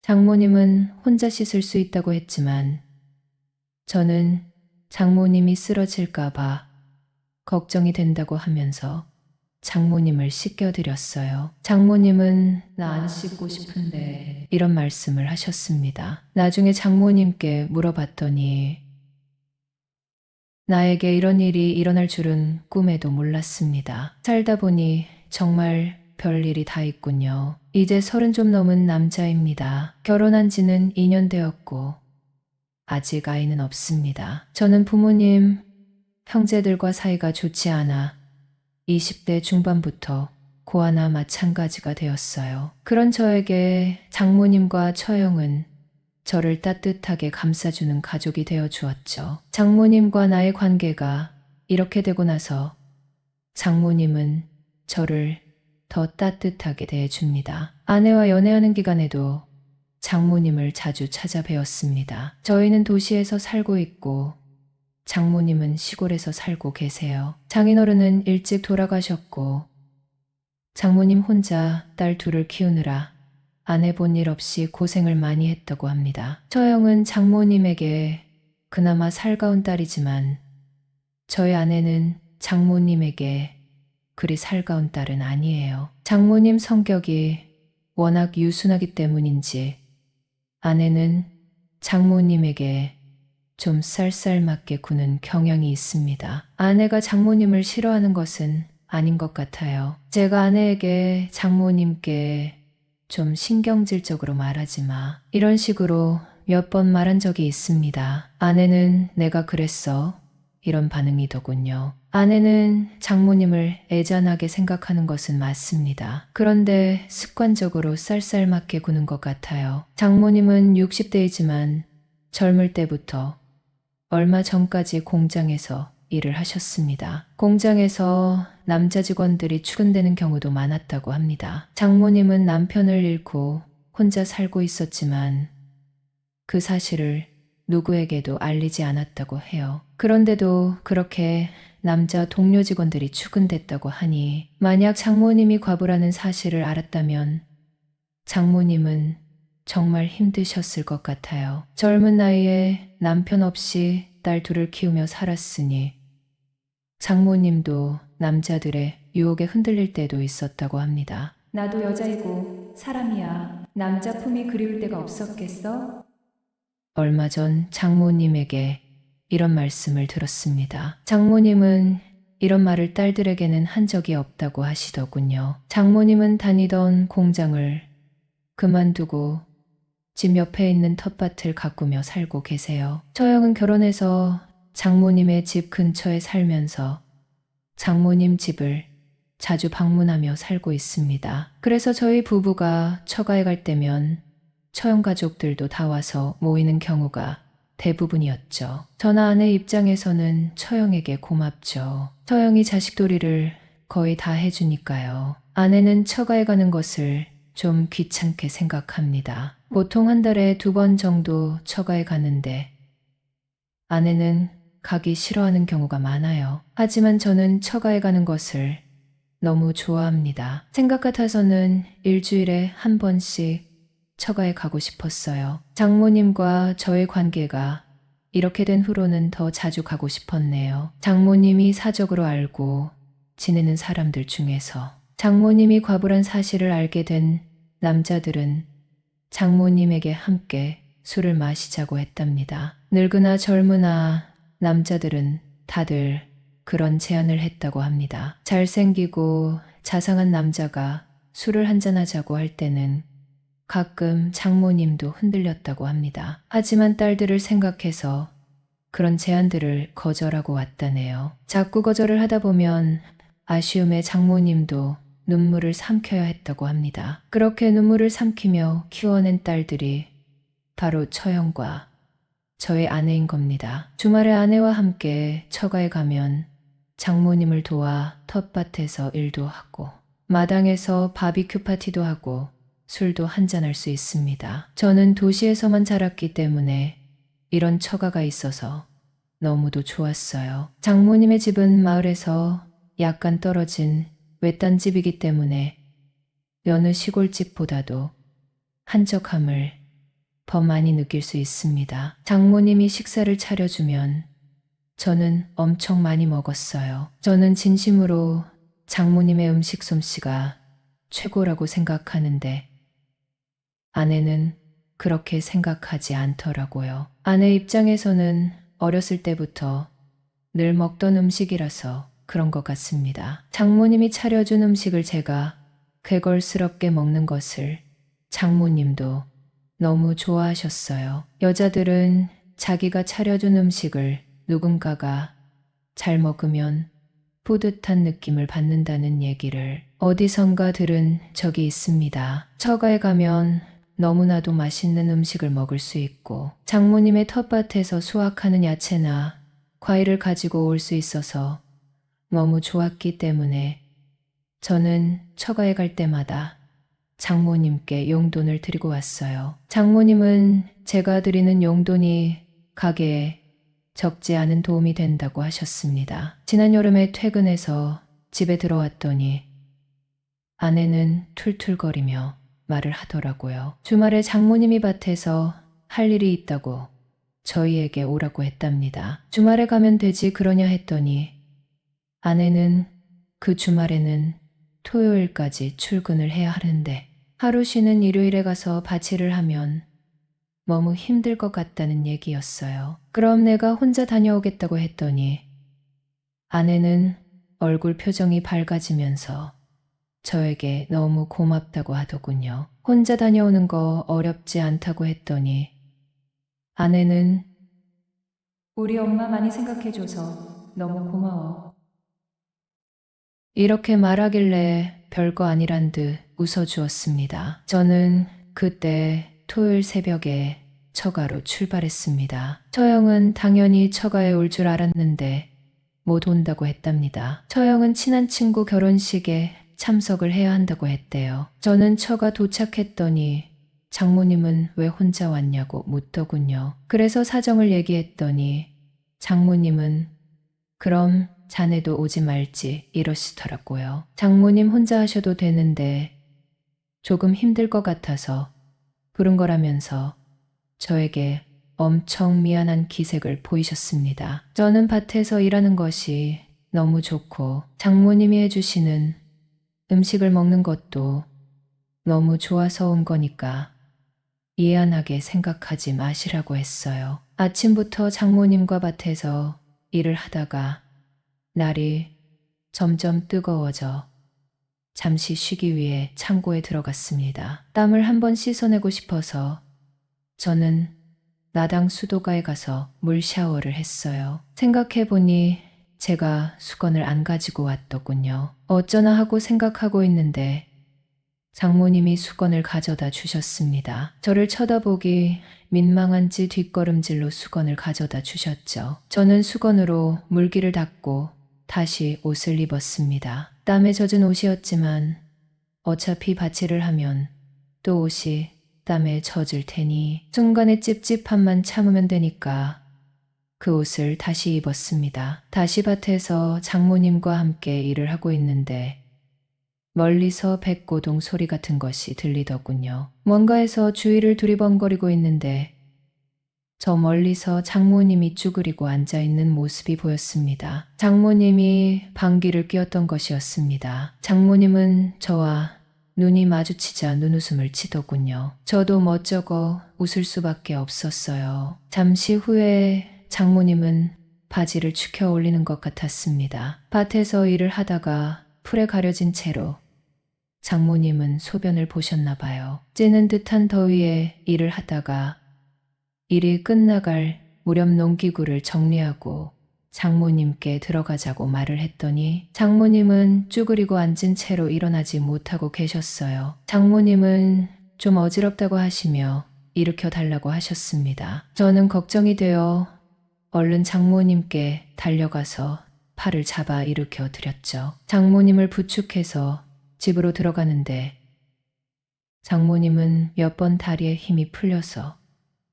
장모님은 혼자 씻을 수 있다고 했지만 저는 장모님이 쓰러질까봐 걱정이 된다고 하면서 장모님을 씻겨드렸어요. 장모님은 나 안 씻고 싶은데 이런 말씀을 하셨습니다. 나중에 장모님께 물어봤더니 나에게 이런 일이 일어날 줄은 꿈에도 몰랐습니다. 살다 보니 정말 별일이 다 있군요. 이제 30 좀 넘은 남자입니다. 결혼한 지는 2년 되었고 아직 아이는 없습니다. 저는 부모님, 형제들과 사이가 좋지 않아 20대 중반부터 고아나 마찬가지가 되었어요. 그런 저에게 장모님과 처형은 저를 따뜻하게 감싸주는 가족이 되어 주었죠. 장모님과 나의 관계가 이렇게 되고 나서 장모님은 저를 더 따뜻하게 대해줍니다. 아내와 연애하는 기간에도 장모님을 자주 찾아뵈었습니다. 저희는 도시에서 살고 있고 장모님은 시골에서 살고 계세요. 장인어른은 일찍 돌아가셨고 장모님 혼자 딸 둘을 키우느라 아내 본 일 없이 고생을 많이 했다고 합니다. 처형은 장모님에게 그나마 살가운 딸이지만 저희 아내는 장모님에게 그리 살가운 딸은 아니에요. 장모님 성격이 워낙 유순하기 때문인지 아내는 장모님에게 좀 쌀쌀맞게 구는 경향이 있습니다. 아내가 장모님을 싫어하는 것은 아닌 것 같아요. 제가 아내에게 장모님께 좀 신경질적으로 말하지 마. 이런 식으로 몇 번 말한 적이 있습니다. 아내는 내가 그랬어. 이런 반응이더군요. 아내는 장모님을 애잔하게 생각하는 것은 맞습니다. 그런데 습관적으로 쌀쌀맞게 구는 것 같아요. 장모님은 60대이지만 젊을 때부터 얼마 전까지 공장에서 일을 하셨습니다. 공장에서 남자 직원들이 추근되는 경우도 많았다고 합니다. 장모님은 남편을 잃고 혼자 살고 있었지만 그 사실을 누구에게도 알리지 않았다고 해요. 그런데도 그렇게 남자 동료 직원들이 추근됐다고 하니 만약 장모님이 과부라는 사실을 알았다면 장모님은 정말 힘드셨을 것 같아요. 젊은 나이에 남편 없이 딸 둘을 키우며 살았으니 장모님도 남자들의 유혹에 흔들릴 때도 있었다고 합니다. 나도 여자이고 사람이야. 남자 품이 그리울 때가 없었겠어? 얼마 전 장모님에게 이런 말씀을 들었습니다. 장모님은 이런 말을 딸들에게는 한 적이 없다고 하시더군요. 장모님은 다니던 공장을 그만두고 집 옆에 있는 텃밭을 가꾸며 살고 계세요. 처형은 결혼해서 장모님의 집 근처에 살면서 장모님 집을 자주 방문하며 살고 있습니다. 그래서 저희 부부가 처가에 갈 때면 처형 가족들도 다 와서 모이는 경우가 대부분이었죠. 저나 아내 입장에서는 처형에게 고맙죠. 처형이 자식돌이를 거의 다 해주니까요. 아내는 처가에 가는 것을 좀 귀찮게 생각합니다. 보통 한 달에 2번 정도 처가에 가는데 아내는 가기 싫어하는 경우가 많아요. 하지만 저는 처가에 가는 것을 너무 좋아합니다. 생각 같아서는 일주일에 한 번씩 처가에 가고 싶었어요. 장모님과 저의 관계가 이렇게 된 후로는 더 자주 가고 싶었네요. 장모님이 사적으로 알고 지내는 사람들 중에서 장모님이 과부란 사실을 알게 된 남자들은 장모님에게 함께 술을 마시자고 했답니다. 늙으나 젊으나 남자들은 다들 그런 제안을 했다고 합니다. 잘생기고 자상한 남자가 술을 한잔하자고 할 때는 가끔 장모님도 흔들렸다고 합니다. 하지만 딸들을 생각해서 그런 제안들을 거절하고 왔다네요. 자꾸 거절을 하다 보면 아쉬움에 장모님도 눈물을 삼켜야 했다고 합니다. 그렇게 눈물을 삼키며 키워낸 딸들이 바로 처형과 저의 아내인 겁니다. 주말에 아내와 함께 처가에 가면 장모님을 도와 텃밭에서 일도 하고 마당에서 바비큐 파티도 하고 술도 한잔할 수 있습니다. 저는 도시에서만 자랐기 때문에 이런 처가가 있어서 너무도 좋았어요. 장모님의 집은 마을에서 약간 떨어진 외딴 집이기 때문에 여느 시골집보다도 한적함을 더 많이 느낄 수 있습니다. 장모님이 식사를 차려주면 저는 엄청 많이 먹었어요. 저는 진심으로 장모님의 음식 솜씨가 최고라고 생각하는데 아내는 그렇게 생각하지 않더라고요. 아내 입장에서는 어렸을 때부터 늘 먹던 음식이라서 그런 것 같습니다. 장모님이 차려준 음식을 제가 괴걸스럽게 먹는 것을 장모님도 너무 좋아하셨어요. 여자들은 자기가 차려준 음식을 누군가가 잘 먹으면 뿌듯한 느낌을 받는다는 얘기를 어디선가 들은 적이 있습니다. 처가에 가면 너무나도 맛있는 음식을 먹을 수 있고 장모님의 텃밭에서 수확하는 야채나 과일을 가지고 올 수 있어서 너무 좋았기 때문에 저는 처가에 갈 때마다 장모님께 용돈을 드리고 왔어요. 장모님은 제가 드리는 용돈이 가게에 적지 않은 도움이 된다고 하셨습니다. 지난 여름에 퇴근해서 집에 들어왔더니 아내는 툴툴거리며 말을 하더라고요. 주말에 장모님이 밭에서 할 일이 있다고 저희에게 오라고 했답니다. 주말에 가면 되지 그러냐 했더니 아내는 그 주말에는 토요일까지 출근을 해야 하는데 하루 쉬는 일요일에 가서 밭일을 하면 너무 힘들 것 같다는 얘기였어요. 그럼 내가 혼자 다녀오겠다고 했더니 아내는 얼굴 표정이 밝아지면서 저에게 너무 고맙다고 하더군요. 혼자 다녀오는 거 어렵지 않다고 했더니 아내는 우리 엄마 많이 생각해줘서 너무 고마워. 이렇게 말하길래 별거 아니란 듯 웃어주었습니다. 저는 그때 토요일 새벽에 처가로 출발했습니다. 처형은 당연히 처가에 올 줄 알았는데 못 온다고 했답니다. 처형은 친한 친구 결혼식에 참석을 해야 한다고 했대요. 저는 처가 도착했더니 장모님은 왜 혼자 왔냐고 묻더군요. 그래서 사정을 얘기했더니 장모님은 그럼 자네도 오지 말지 이러시더라고요. 장모님 혼자 하셔도 되는데 조금 힘들 것 같아서 부른 거라면서 저에게 엄청 미안한 기색을 보이셨습니다. 저는 밭에서 일하는 것이 너무 좋고 장모님이 해주시는 음식을 먹는 것도 너무 좋아서 온 거니까 미안하게 생각하지 마시라고 했어요. 아침부터 장모님과 밭에서 일을 하다가 날이 점점 뜨거워져 잠시 쉬기 위해 창고에 들어갔습니다. 땀을 한번 씻어내고 싶어서 저는 나당 수도가에 가서 물 샤워를 했어요. 생각해보니 제가 수건을 안 가지고 왔더군요. 어쩌나 하고 생각하고 있는데 장모님이 수건을 가져다 주셨습니다. 저를 쳐다보기 민망한지 뒷걸음질로 수건을 가져다 주셨죠. 저는 수건으로 물기를 닦고 다시 옷을 입었습니다. 땀에 젖은 옷이었지만 어차피 밭일을 하면 또 옷이 땀에 젖을 테니 순간의 찝찝함만 참으면 되니까 그 옷을 다시 입었습니다. 다시 밭에서 장모님과 함께 일을 하고 있는데 멀리서 백고동 소리 같은 것이 들리더군요. 뭔가에서 주위를 두리번거리고 있는데 저 멀리서 장모님이 쭈그리고 앉아있는 모습이 보였습니다. 장모님이 방귀를 뀌었던 것이었습니다. 장모님은 저와 눈이 마주치자 눈웃음을 치더군요. 저도 멋쩍어 웃을 수밖에 없었어요. 잠시 후에 장모님은 바지를 축혀 올리는 것 같았습니다. 밭에서 일을 하다가 풀에 가려진 채로 장모님은 소변을 보셨나 봐요. 찌는 듯한 더위에 일을 하다가 일이 끝나갈 무렵 농기구를 정리하고 장모님께 들어가자고 말을 했더니 장모님은 쭈그리고 앉은 채로 일어나지 못하고 계셨어요. 장모님은 좀 어지럽다고 하시며 일으켜 달라고 하셨습니다. 저는 걱정이 되어 얼른 장모님께 달려가서 팔을 잡아 일으켜 드렸죠. 장모님을 부축해서 집으로 들어가는데 장모님은 몇 번 다리에 힘이 풀려서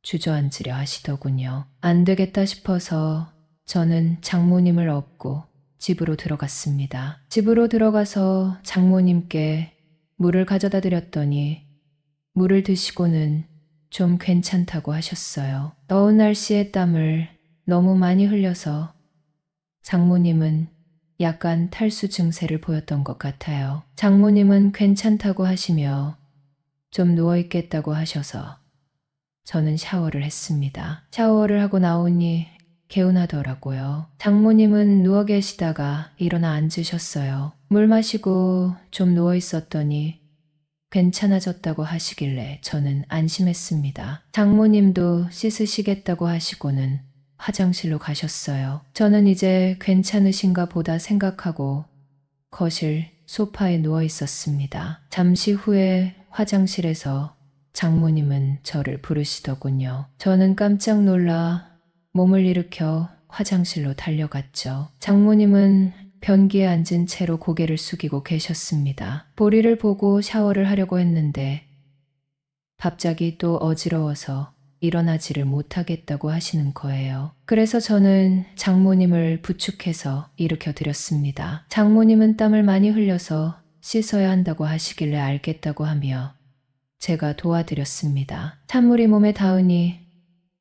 주저앉으려 하시더군요. 안 되겠다 싶어서 저는 장모님을 업고 집으로 들어갔습니다. 집으로 들어가서 장모님께 물을 가져다 드렸더니 물을 드시고는 좀 괜찮다고 하셨어요. 더운 날씨에 땀을 너무 많이 흘려서 장모님은 약간 탈수 증세를 보였던 것 같아요. 장모님은 괜찮다고 하시며 좀 누워있겠다고 하셔서 저는 샤워를 했습니다. 샤워를 하고 나오니 개운하더라고요. 장모님은 누워 계시다가 일어나 앉으셨어요. 물 마시고 좀 누워 있었더니 괜찮아졌다고 하시길래 저는 안심했습니다. 장모님도 씻으시겠다고 하시고는 화장실로 가셨어요. 저는 이제 괜찮으신가 보다 생각하고 거실 소파에 누워 있었습니다. 잠시 후에 화장실에서 장모님은 저를 부르시더군요. 저는 깜짝 놀라 몸을 일으켜 화장실로 달려갔죠. 장모님은 변기에 앉은 채로 고개를 숙이고 계셨습니다. 보리를 보고 샤워를 하려고 했는데 갑자기 또 어지러워서 일어나지를 못하겠다고 하시는 거예요. 그래서 저는 장모님을 부축해서 일으켜 드렸습니다. 장모님은 땀을 많이 흘려서 씻어야 한다고 하시길래 알겠다고 하며 제가 도와드렸습니다. 찬물이 몸에 닿으니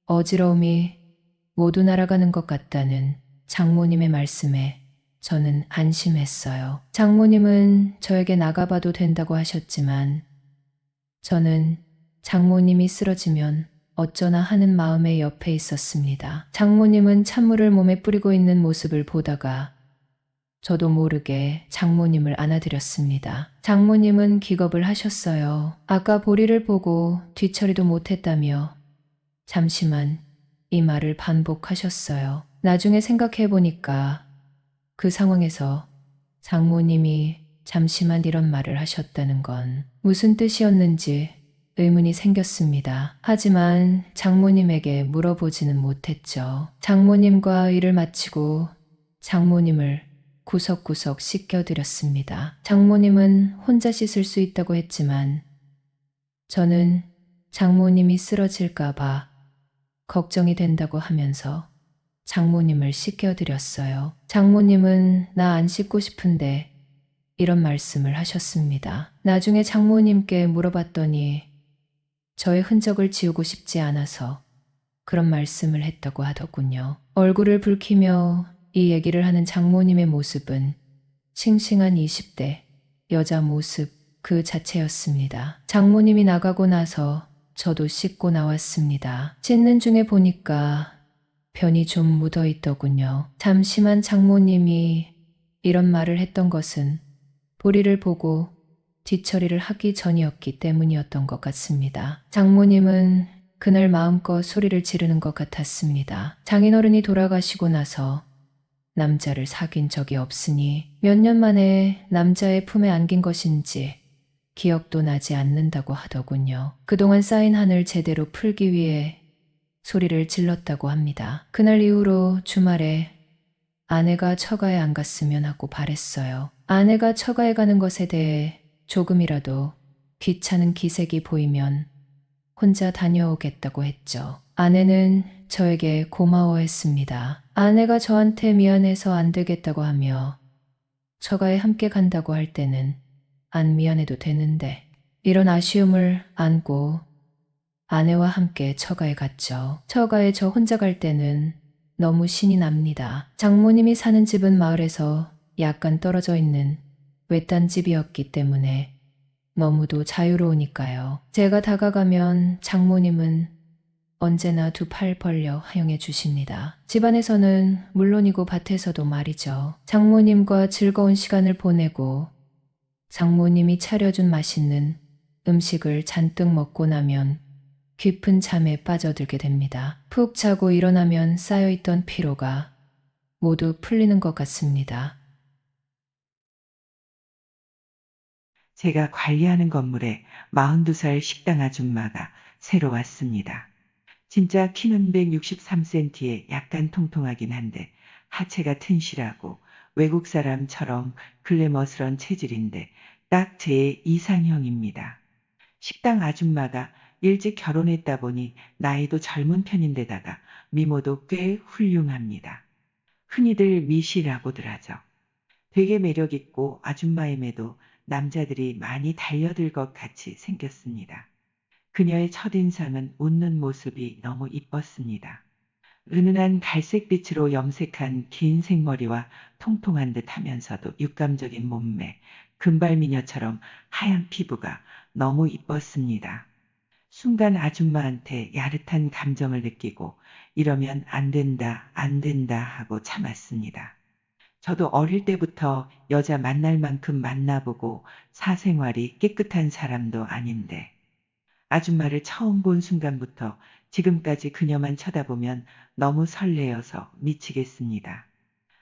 어지러움이 모두 날아가는 것 같다는 장모님의 말씀에 저는 안심했어요. 장모님은 저에게 나가봐도 된다고 하셨지만 저는 장모님이 쓰러지면 어쩌나 하는 마음에 옆에 있었습니다. 장모님은 찬물을 몸에 뿌리고 있는 모습을 보다가 저도 모르게 장모님을 안아드렸습니다. 장모님은 기겁을 하셨어요. 아까 보리를 보고 뒤처리도 못했다며 잠시만 이 말을 반복하셨어요. 나중에 생각해보니까 그 상황에서 장모님이 잠시만 이런 말을 하셨다는 건 무슨 뜻이었는지 의문이 생겼습니다. 하지만 장모님에게 물어보지는 못했죠. 장모님과 일을 마치고 장모님을 구석구석 씻겨드렸습니다. 장모님은 혼자 씻을 수 있다고 했지만 저는 장모님이 쓰러질까봐 걱정이 된다고 하면서 장모님을 씻겨드렸어요. 장모님은 나 안 씻고 싶은데 이런 말씀을 하셨습니다. 나중에 장모님께 물어봤더니 저의 흔적을 지우고 싶지 않아서 그런 말씀을 했다고 하더군요. 얼굴을 붉히며 이 얘기를 하는 장모님의 모습은 싱싱한 20대 여자 모습 그 자체였습니다. 장모님이 나가고 나서 저도 씻고 나왔습니다. 씻는 중에 보니까 변이 좀 묻어 있더군요. 잠시만 장모님이 이런 말을 했던 것은 보리를 보고 뒤처리를 하기 전이었기 때문이었던 것 같습니다. 장모님은 그날 마음껏 소리를 지르는 것 같았습니다. 장인어른이 돌아가시고 나서 남자를 사귄 적이 없으니 몇 년 만에 남자의 품에 안긴 것인지 기억도 나지 않는다고 하더군요. 그동안 쌓인 한을 제대로 풀기 위해 소리를 질렀다고 합니다. 그날 이후로 주말에 아내가 처가에 안 갔으면 하고 바랬어요. 아내가 처가에 가는 것에 대해 조금이라도 귀찮은 기색이 보이면 혼자 다녀오겠다고 했죠. 아내는 저에게 고마워했습니다. 아내가 저한테 미안해서 안 되겠다고 하며 처가에 함께 간다고 할 때는 안 미안해도 되는데 이런 아쉬움을 안고 아내와 함께 처가에 갔죠. 처가에 저 혼자 갈 때는 너무 신이 납니다. 장모님이 사는 집은 마을에서 약간 떨어져 있는 외딴 집이었기 때문에 너무도 자유로우니까요. 제가 다가가면 장모님은 언제나 두 팔 벌려 하영해 주십니다. 집안에서는 물론이고 밭에서도 말이죠. 장모님과 즐거운 시간을 보내고 장모님이 차려준 맛있는 음식을 잔뜩 먹고 나면 깊은 잠에 빠져들게 됩니다. 푹 자고 일어나면 쌓여있던 피로가 모두 풀리는 것 같습니다. 제가 관리하는 건물에 42살 식당 아줌마가 새로 왔습니다. 진짜 키는 163cm에 약간 통통하긴 한데 하체가 튼실하고 외국 사람처럼 글래머스런 체질인데 딱 제 이상형입니다. 식당 아줌마가 일찍 결혼했다 보니 나이도 젊은 편인데다가 미모도 꽤 훌륭합니다. 흔히들 미시라고들 하죠. 되게 매력있고 아줌마임에도 남자들이 많이 달려들 것 같이 생겼습니다. 그녀의 첫인상은 웃는 모습이 너무 이뻤습니다. 은은한 갈색빛으로 염색한 긴 생머리와 통통한 듯 하면서도 육감적인 몸매, 금발미녀처럼 하얀 피부가 너무 이뻤습니다. 순간 아줌마한테 야릇한 감정을 느끼고 이러면 안 된다, 안 된다 하고 참았습니다. 저도 어릴 때부터 여자 만날 만큼 만나보고 사생활이 깨끗한 사람도 아닌데 아줌마를 처음 본 순간부터 지금까지 그녀만 쳐다보면 너무 설레어서 미치겠습니다.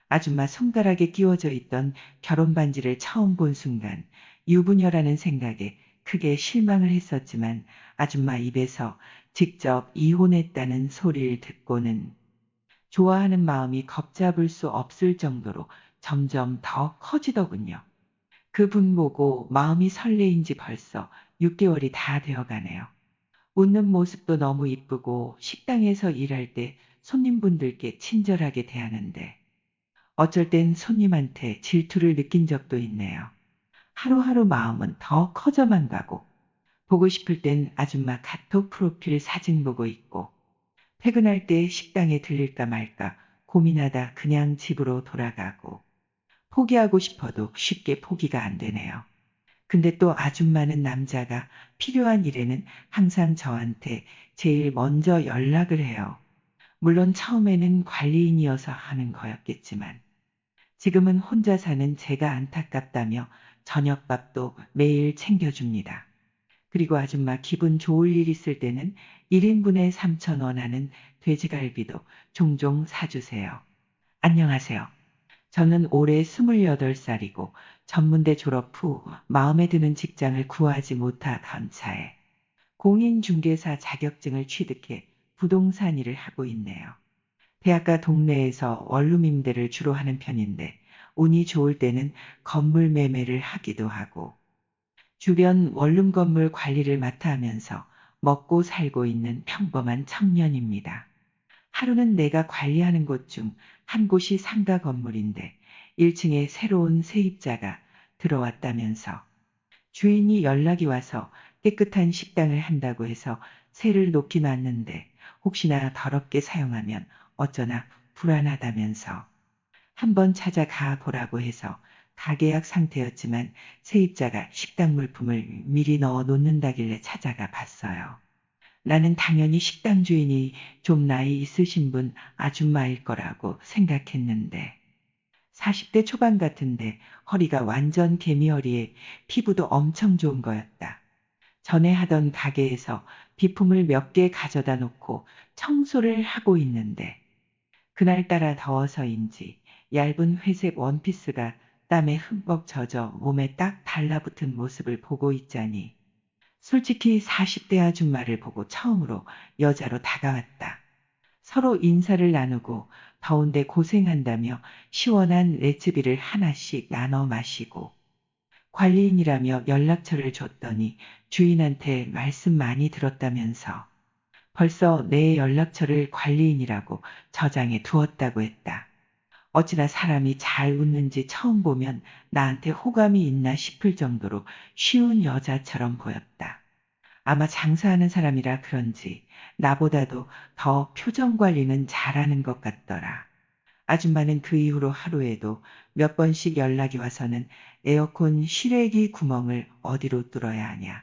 아줌마 손가락에 끼워져 있던 결혼 반지를 처음 본 순간 유부녀라는 생각에 크게 실망을 했었지만 아줌마 입에서 직접 이혼했다는 소리를 듣고는 좋아하는 마음이 걷잡을 수 없을 정도로 점점 더 커지더군요. 그분 보고 마음이 설레인 지 벌써 6개월이 다 되어 가네요. 웃는 모습도 너무 이쁘고 식당에서 일할 때 손님분들께 친절하게 대하는데 어쩔 땐 손님한테 질투를 느낀 적도 있네요. 하루하루 마음은 더 커져만 가고 보고 싶을 땐 아줌마 카톡 프로필 사진 보고 있고 퇴근할 때 식당에 들릴까 말까 고민하다 그냥 집으로 돌아가고 포기하고 싶어도 쉽게 포기가 안 되네요. 근데 또 아줌마는 남자가 필요한 일에는 항상 저한테 제일 먼저 연락을 해요. 물론 처음에는 관리인이어서 하는 거였겠지만 지금은 혼자 사는 제가 안타깝다며 저녁밥도 매일 챙겨줍니다. 그리고 아줌마 기분 좋을 일 있을 때는 1인분에 3,000원 하는 돼지갈비도 종종 사주세요. 안녕하세요. 저는 올해 28살이고 전문대 졸업 후 마음에 드는 직장을 구하지 못한 차에 공인중개사 자격증을 취득해 부동산 일을 하고 있네요. 대학가 동네에서 원룸 임대를 주로 하는 편인데 운이 좋을 때는 건물 매매를 하기도 하고 주변 원룸 건물 관리를 맡아 하면서 먹고 살고 있는 평범한 청년입니다. 하루는 내가 관리하는 곳 중 한 곳이 상가 건물인데 1층에 새로운 세입자가 들어왔다면서 주인이 연락이 와서 깨끗한 식당을 한다고 해서 세를 놓긴 놨는데 혹시나 더럽게 사용하면 어쩌나 불안하다면서 한번 찾아가 보라고 해서 가계약 상태였지만 세입자가 식당 물품을 미리 넣어 놓는다길래 찾아가 봤어요. 나는 당연히 식당 주인이 좀 나이 있으신 분 아줌마일 거라고 생각했는데 40대 초반 같은데 허리가 완전 개미허리에 피부도 엄청 좋은 거였다. 전에 하던 가게에서 비품을 몇 개 가져다 놓고 청소를 하고 있는데 그날따라 더워서인지 얇은 회색 원피스가 땀에 흠뻑 젖어 몸에 딱 달라붙은 모습을 보고 있자니 솔직히 40대 아줌마를 보고 처음으로 여자로 다가왔다. 서로 인사를 나누고 더운데 고생한다며 시원한 레츠비를 하나씩 나눠 마시고 관리인이라며 연락처를 줬더니 주인한테 말씀 많이 들었다면서 벌써 내 연락처를 관리인이라고 저장해 두었다고 했다. 어찌나 사람이 잘 웃는지 처음 보면 나한테 호감이 있나 싶을 정도로 쉬운 여자처럼 보였다. 아마 장사하는 사람이라 그런지 나보다도 더 표정 관리는 잘하는 것 같더라. 아줌마는 그 이후로 하루에도 몇 번씩 연락이 와서는 에어컨 실외기 구멍을 어디로 뚫어야 하냐,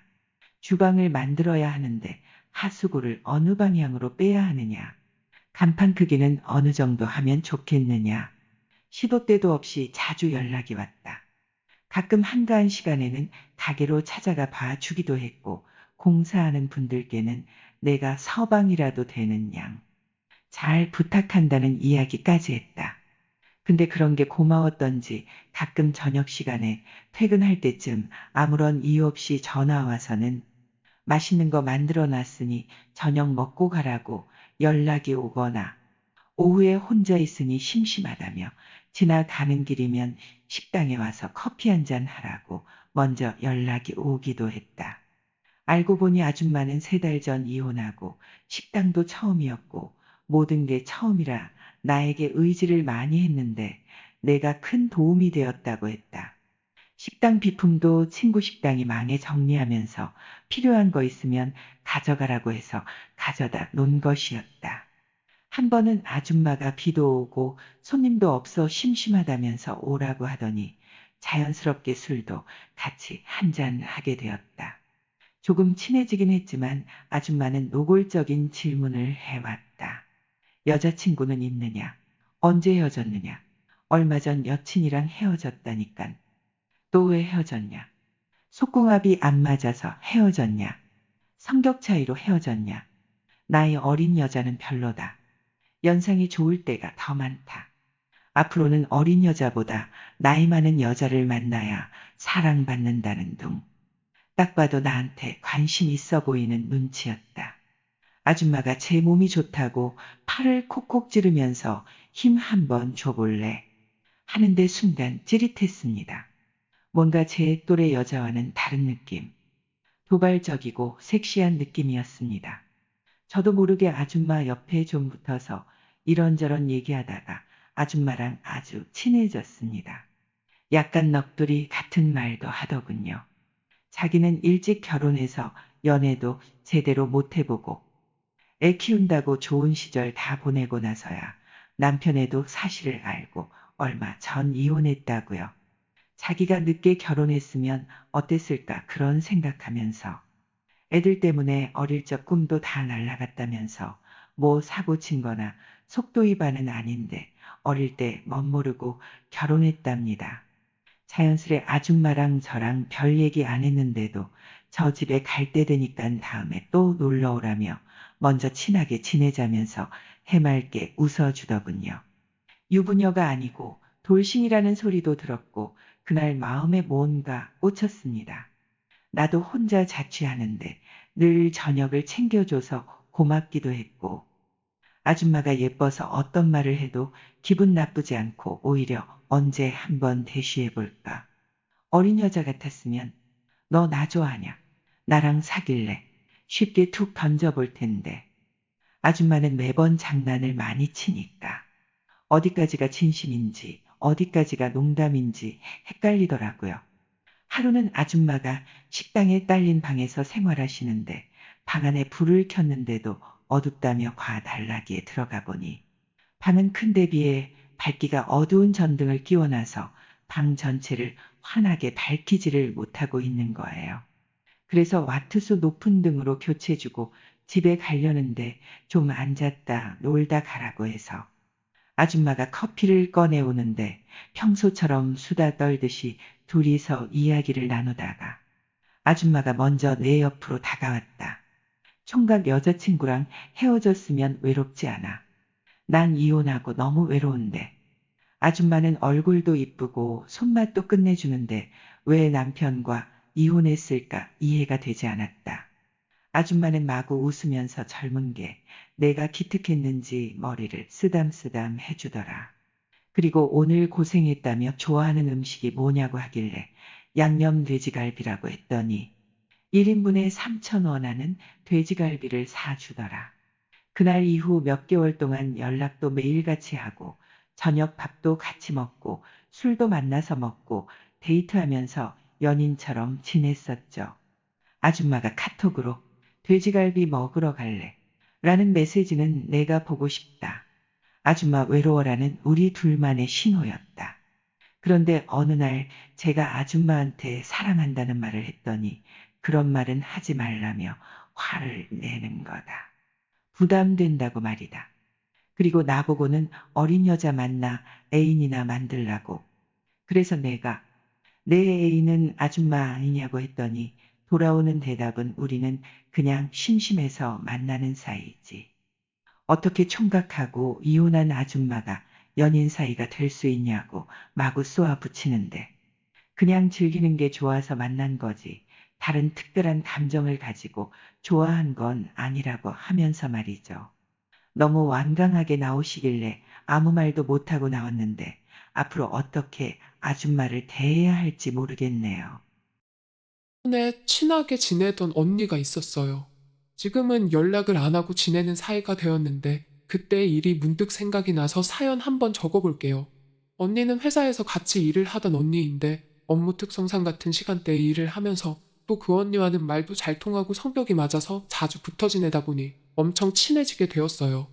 주방을 만들어야 하는데 하수구를 어느 방향으로 빼야 하느냐, 간판 크기는 어느 정도 하면 좋겠느냐, 시도 때도 없이 자주 연락이 왔다. 가끔 한가한 시간에는 가게로 찾아가 봐주기도 했고 공사하는 분들께는 내가 서방이라도 되는 양 잘 부탁한다는 이야기까지 했다. 근데 그런 게 고마웠던지 가끔 저녁 시간에 퇴근할 때쯤 아무런 이유 없이 전화 와서는 맛있는 거 만들어 놨으니 저녁 먹고 가라고 연락이 오거나 오후에 혼자 있으니 심심하다며 지나가는 길이면 식당에 와서 커피 한잔 하라고 먼저 연락이 오기도 했다. 알고 보니 아줌마는 3달 전 이혼하고 식당도 처음이었고 모든 게 처음이라 나에게 의지를 많이 했는데 내가 큰 도움이 되었다고 했다. 식당 비품도 친구 식당이 망해 정리하면서 필요한 거 있으면 가져가라고 해서 가져다 놓은 것이었다. 한 번은 아줌마가 비도 오고 손님도 없어 심심하다면서 오라고 하더니 자연스럽게 술도 같이 한잔 하게 되었다. 조금 친해지긴 했지만 아줌마는 노골적인 질문을 해왔다. 여자친구는 있느냐? 언제 헤어졌느냐? 얼마 전 여친이랑 헤어졌다니깐. 또 왜 헤어졌냐? 속궁합이 안 맞아서 헤어졌냐? 성격 차이로 헤어졌냐? 나이 어린 여자는 별로다. 연상이 좋을 때가 더 많다. 앞으로는 어린 여자보다 나이 많은 여자를 만나야 사랑받는다는 둥. 딱 봐도 나한테 관심 있어 보이는 눈치였다. 아줌마가 제 몸이 좋다고 팔을 콕콕 찌르면서 힘 한번 줘볼래 하는데 순간 찌릿했습니다. 뭔가 제 또래 여자와는 다른 느낌. 도발적이고 섹시한 느낌이었습니다. 저도 모르게 아줌마 옆에 좀 붙어서 이런저런 얘기하다가 아줌마랑 아주 친해졌습니다. 약간 넋두리 같은 말도 하더군요. 자기는 일찍 결혼해서 연애도 제대로 못 해보고 애 키운다고 좋은 시절 다 보내고 나서야 남편애도 사실을 알고 얼마 전 이혼했다고요. 자기가 늦게 결혼했으면 어땠을까 그런 생각하면서 애들 때문에 어릴 적 꿈도 다 날아갔다면서 뭐 사고 친 거나 속도 위반은 아닌데 어릴 때 멋모르고 결혼했답니다. 자연스레 아줌마랑 저랑 별 얘기 안 했는데도 저 집에 갈 때 되니깐 다음에 또 놀러 오라며 먼저 친하게 지내자면서 해맑게 웃어주더군요. 유부녀가 아니고 돌싱이라는 소리도 들었고 그날 마음에 뭔가 꽂혔습니다. 나도 혼자 자취하는데 늘 저녁을 챙겨줘서 고맙기도 했고 아줌마가 예뻐서 어떤 말을 해도 기분 나쁘지 않고 오히려 언제 한번 대시해볼까. 어린 여자 같았으면 너 나 좋아하냐? 나랑 사귈래? 쉽게 툭 던져볼 텐데. 아줌마는 매번 장난을 많이 치니까 어디까지가 진심인지 어디까지가 농담인지 헷갈리더라고요. 하루는 아줌마가 식당에 딸린 방에서 생활하시는데 방 안에 불을 켰는데도 어둡다며 과단락기에 들어가 보니 방은 큰데 비해 밝기가 어두운 전등을 끼워놔서 방 전체를 환하게 밝히지를 못하고 있는 거예요. 그래서 와트수 높은 등으로 교체주고 집에 가려는데 좀 앉았다 놀다 가라고 해서 아줌마가 커피를 꺼내오는데 평소처럼 수다 떨듯이 둘이서 이야기를 나누다가 아줌마가 먼저 내 옆으로 다가왔다. 총각 여자친구랑 헤어졌으면 외롭지 않아. 난 이혼하고 너무 외로운데. 아줌마는 얼굴도 이쁘고 손맛도 끝내주는데 왜 남편과 이혼했을까 이해가 되지 않았다. 아줌마는 마구 웃으면서 젊은 게 내가 기특했는지 머리를 쓰담쓰담 해주더라. 그리고 오늘 고생했다며 좋아하는 음식이 뭐냐고 하길래 양념 돼지갈비라고 했더니 1인분에 3,000원 하는 돼지갈비를 사주더라. 그날 이후 몇 개월 동안 연락도 매일같이 하고 저녁 밥도 같이 먹고 술도 만나서 먹고 데이트하면서 연인처럼 지냈었죠. 아줌마가 카톡으로 돼지갈비 먹으러 갈래 라는 메시지는 내가 보고 싶다. 아줌마 외로워라는 우리 둘만의 신호였다. 그런데 어느 날 제가 아줌마한테 사랑한다는 말을 했더니 그런 말은 하지 말라며 화를 내는 거다. 부담된다고 말이다. 그리고 나보고는 어린 여자 만나 애인이나 만들라고. 그래서 내가 내 애인은 아줌마 아니냐고 했더니 돌아오는 대답은 우리는 그냥 심심해서 만나는 사이지. 어떻게 총각하고 이혼한 아줌마가 연인 사이가 될 수 있냐고 마구 쏘아 붙이는데 그냥 즐기는 게 좋아서 만난 거지 다른 특별한 감정을 가지고 좋아한 건 아니라고 하면서 말이죠. 너무 완강하게 나오시길래 아무 말도 못하고 나왔는데 앞으로 어떻게 아줌마를 대해야 할지 모르겠네요. 전에 친하게 지내던 언니가 있었어요. 지금은 연락을 안 하고 지내는 사이가 되었는데 그때 일이 문득 생각이 나서 사연 한번 적어볼게요. 언니는 회사에서 같이 일을 하던 언니인데 업무 특성상 같은 시간대에 일을 하면서 또 그 언니와는 말도 잘 통하고 성격이 맞아서 자주 붙어 지내다 보니 엄청 친해지게 되었어요.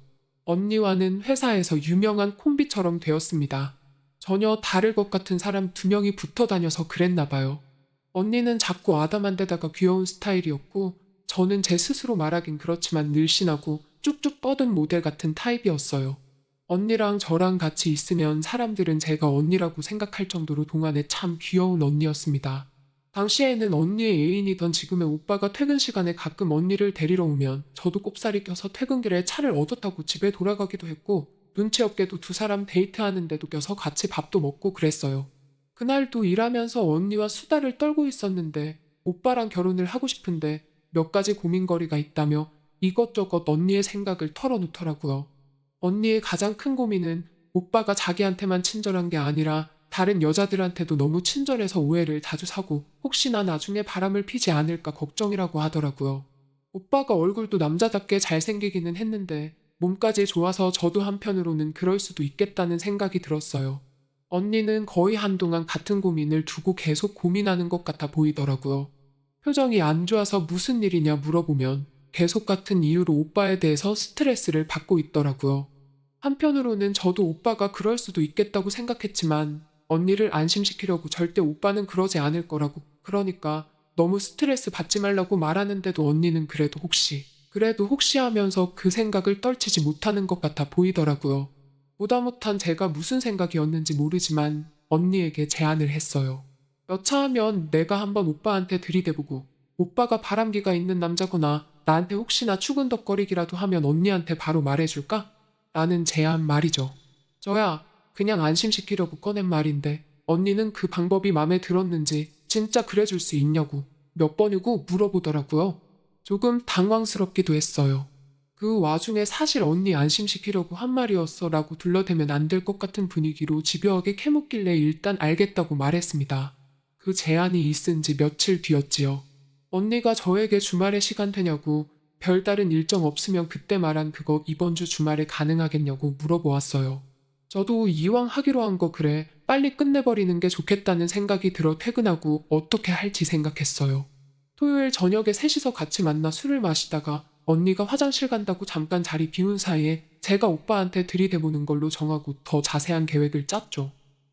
언니와는 회사에서 유명한 콤비처럼 되었습니다. 전혀 다를 것 같은 사람 두 명이 붙어 다녀서 그랬나 봐요. 언니는 작고 아담한 데다가 귀여운 스타일이었고 저는 제 스스로 말하긴 그렇지만 늘씬하고 쭉쭉 뻗은 모델 같은 타입이었어요. 언니랑 저랑 같이 있으면 사람들은 제가 언니라고 생각할 정도로 동안에 참 귀여운 언니였습니다. 당시에는 언니의 애인이던 지금의 오빠가 퇴근 시간에 가끔 언니를 데리러 오면 저도 꼽사리 껴서 퇴근길에 차를 얻어 타고 집에 돌아가기도 했고 눈치 없게도 두 사람 데이트하는데도 껴서 같이 밥도 먹고 그랬어요. 그날도 일하면서 언니와 수다를 떨고 있었는데 오빠랑 결혼을 하고 싶은데 몇 가지 고민거리가 있다며 이것저것 언니의 생각을 털어놓더라고요. 언니의 가장 큰 고민은 오빠가 자기한테만 친절한 게 아니라 다른 여자들한테도 너무 친절해서 오해를 자주 사고 혹시나 나중에 바람을 피지 않을까 걱정이라고 하더라고요. 오빠가 얼굴도 남자답게 잘생기기는 했는데 몸까지 좋아서 저도 한편으로는 그럴 수도 있겠다는 생각이 들었어요. 언니는 거의 한동안 같은 고민을 두고 계속 고민하는 것 같아 보이더라고요. 표정이 안 좋아서 무슨 일이냐 물어보면 계속 같은 이유로 오빠에 대해서 스트레스를 받고 있더라고요. 한편으로는 저도 오빠가 그럴 수도 있겠다고 생각했지만 언니를 안심시키려고 절대 오빠는 그러지 않을 거라고 그러니까 너무 스트레스 받지 말라고 말하는데도 언니는 그래도 혹시 하면서 그 생각을 떨치지 못하는 것 같아 보이더라고요. 보다 못한 제가 무슨 생각이었는지 모르지만 언니에게 제안을 했어요. 여차하면 내가 한번 오빠한테 들이대보고 오빠가 바람기가 있는 남자거나 나한테 혹시나 추근덕거리기라도 하면 언니한테 바로 말해줄까? 라는 제안 말이죠. 저야 그냥 안심시키려고 꺼낸 말인데 언니는 그 방법이 마음에 들었는지 진짜 그래줄 수 있냐고 몇 번이고 물어보더라고요. 조금 당황스럽기도 했어요. 그 와중에 사실 언니 안심시키려고 한 말이었어 라고 둘러대면 안 될 것 같은 분위기로 집요하게 캐묻길래 일단 알겠다고 말했습니다. 그 제안이 있은 지 며칠 뒤였지요. 언니가 저에게 주말에 시간 되냐고 별다른 일정 없으면 그때 말한 그거 이번 주 주말에 가능하겠냐고 물어보았어요. 저도 이왕 하기로 한 거 그래 빨리 끝내버리는 게 좋겠다는 생각이 들어 퇴근하고 어떻게 할지 생각했어요. 토요일 저녁에 셋이서 같이 만나 술을 마시다가 언니가 화장실 간다고 잠깐 자리 비운 사이에 제가 오빠한테 들이대보는 걸로 정하고 더 자세한 계획을 짰죠.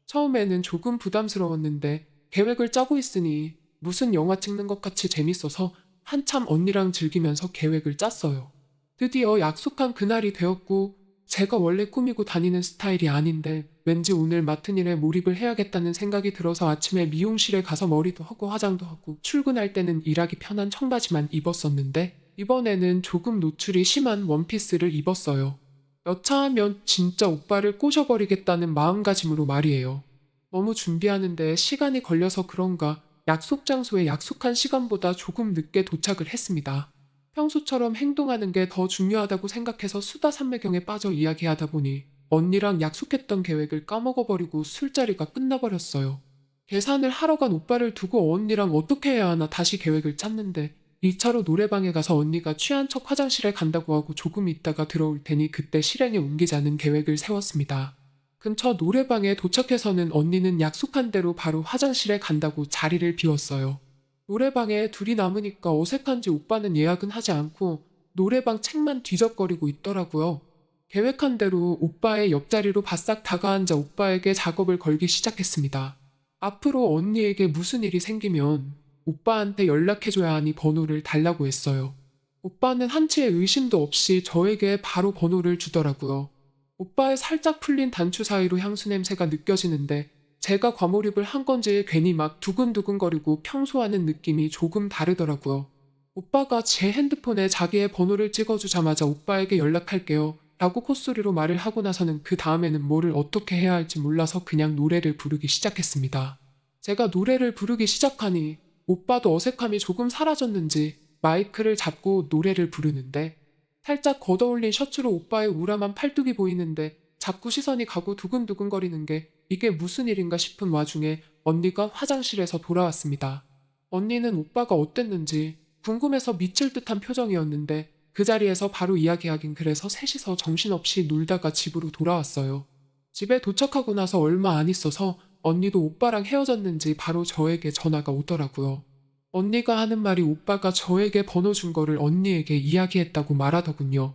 처음에는 조금 부담스러웠는데 계획을 짜고 있으니 무슨 영화 찍는 것 같이 재밌어서 한참 언니랑 즐기면서 계획을 짰어요. 드디어 약속한 그날이 되었고 제가 원래 꾸미고 다니는 스타일이 아닌데 왠지 오늘 맡은 일에 몰입을 해야겠다는 생각이 들어서 아침에 미용실에 가서 머리도 하고 화장도 하고 출근할 때는 일하기 편한 청바지만 입었었는데 이번에는 조금 노출이 심한 원피스를 입었어요. 여차하면 진짜 오빠를 꼬셔버리겠다는 마음가짐으로 말이에요. 너무 준비하는데 시간이 걸려서 그런가 약속 장소에 약속한 시간보다 조금 늦게 도착을 했습니다. 평소처럼 행동하는 게 더 중요하다고 생각해서 수다 산매경에 빠져 이야기하다 보니 언니랑 약속했던 계획을 까먹어버리고 술자리가 끝나버렸어요. 계산을 하러 간 오빠를 두고 언니랑 어떻게 해야 하나 다시 계획을 짰는데 2차로 노래방에 가서 언니가 취한 척 화장실에 간다고 하고 조금 있다가 들어올 테니 그때 실행에 옮기자는 계획을 세웠습니다. 근처 노래방에 도착해서는 언니는 약속한 대로 바로 화장실에 간다고 자리를 비웠어요. 노래방에 둘이 남으니까 어색한지 오빠는 예약은 하지 않고 노래방 책만 뒤적거리고 있더라고요. 계획한 대로 오빠의 옆자리로 바싹 다가앉아 오빠에게 작업을 걸기 시작했습니다. 앞으로 언니에게 무슨 일이 생기면 오빠한테 연락해줘야 하니 번호를 달라고 했어요. 오빠는 한치의 의심도 없이 저에게 바로 번호를 주더라고요. 오빠의 살짝 풀린 단추 사이로 향수 냄새가 느껴지는데 제가 과몰입을 한 건지 괜히 막 두근두근거리고 평소와는 느낌이 조금 다르더라고요. 오빠가 제 핸드폰에 자기의 번호를 찍어주자마자 오빠에게 연락할게요 라고 콧소리로 말을 하고 나서는 그 다음에는 뭐를 어떻게 해야 할지 몰라서 그냥 노래를 부르기 시작했습니다. 제가 노래를 부르기 시작하니 오빠도 어색함이 조금 사라졌는지 마이크를 잡고 노래를 부르는데 살짝 걷어올린 셔츠로 오빠의 우람한 팔뚝이 보이는데 자꾸 시선이 가고 두근두근거리는 게 이게 무슨 일인가 싶은 와중에 언니가 화장실에서 돌아왔습니다. 언니는 오빠가 어땠는지 궁금해서 미칠 듯한 표정이었는데 그 자리에서 바로 이야기하긴 그래서 셋이서 정신없이 놀다가 집으로 돌아왔어요. 집에 도착하고 나서 얼마 안 있어서 언니도 오빠랑 헤어졌는지 바로 저에게 전화가 오더라고요. 언니가 하는 말이 오빠가 저에게 번호 준 거를 언니에게 이야기했다고 말하더군요.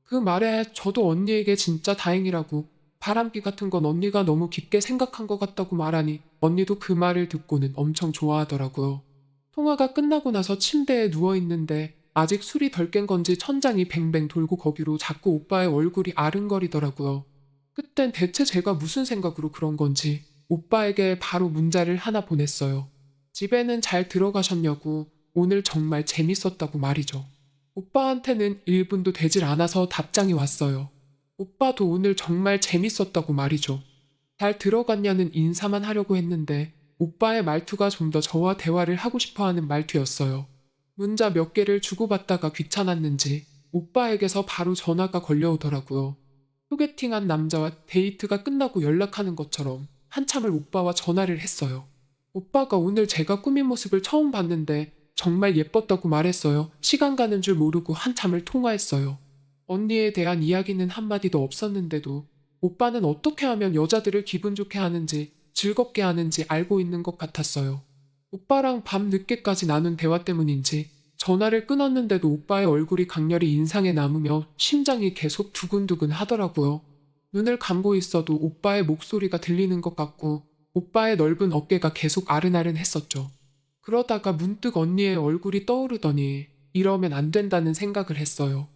그 말에 저도 언니에게 진짜 다행이라고, 바람기 같은 건 언니가 너무 깊게 생각한 것 같다고 말하니 언니도 그 말을 듣고는 엄청 좋아하더라고요. 통화가 끝나고 나서 침대에 누워있는데 아직 술이 덜 깬 건지 천장이 뱅뱅 돌고 거기로 자꾸 오빠의 얼굴이 아른거리더라고요. 그땐 대체 제가 무슨 생각으로 그런 건지 오빠에게 바로 문자를 하나 보냈어요. 집에는 잘 들어가셨냐고, 오늘 정말 재밌었다고 말이죠. 오빠한테는 1분도 되질 않아서 답장이 왔어요. 오빠도 오늘 정말 재밌었다고 말이죠. 잘 들어갔냐는 인사만 하려고 했는데 오빠의 말투가 좀 더 저와 대화를 하고 싶어 하는 말투였어요. 문자 몇 개를 주고받다가 귀찮았는지 오빠에게서 바로 전화가 걸려오더라고요. 소개팅한 남자와 데이트가 끝나고 연락하는 것처럼 한참을 오빠와 전화를 했어요. 오빠가 오늘 제가 꾸민 모습을 처음 봤는데 정말 예뻤다고 말했어요. 시간 가는 줄 모르고 한참을 통화했어요. 언니에 대한 이야기는 한마디도 없었는데도 오빠는 어떻게 하면 여자들을 기분 좋게 하는지 즐겁게 하는지 알고 있는 것 같았어요. 오빠랑 밤 늦게까지 나눈 대화 때문인지 전화를 끊었는데도 오빠의 얼굴이 강렬히 인상에 남으며 심장이 계속 두근두근 하더라고요. 눈을 감고 있어도 오빠의 목소리가 들리는 것 같고 오빠의 넓은 어깨가 계속 아른아른했었죠. 그러다가 문득 언니의 얼굴이 떠오르더니 이러면 안 된다는 생각을 했어요.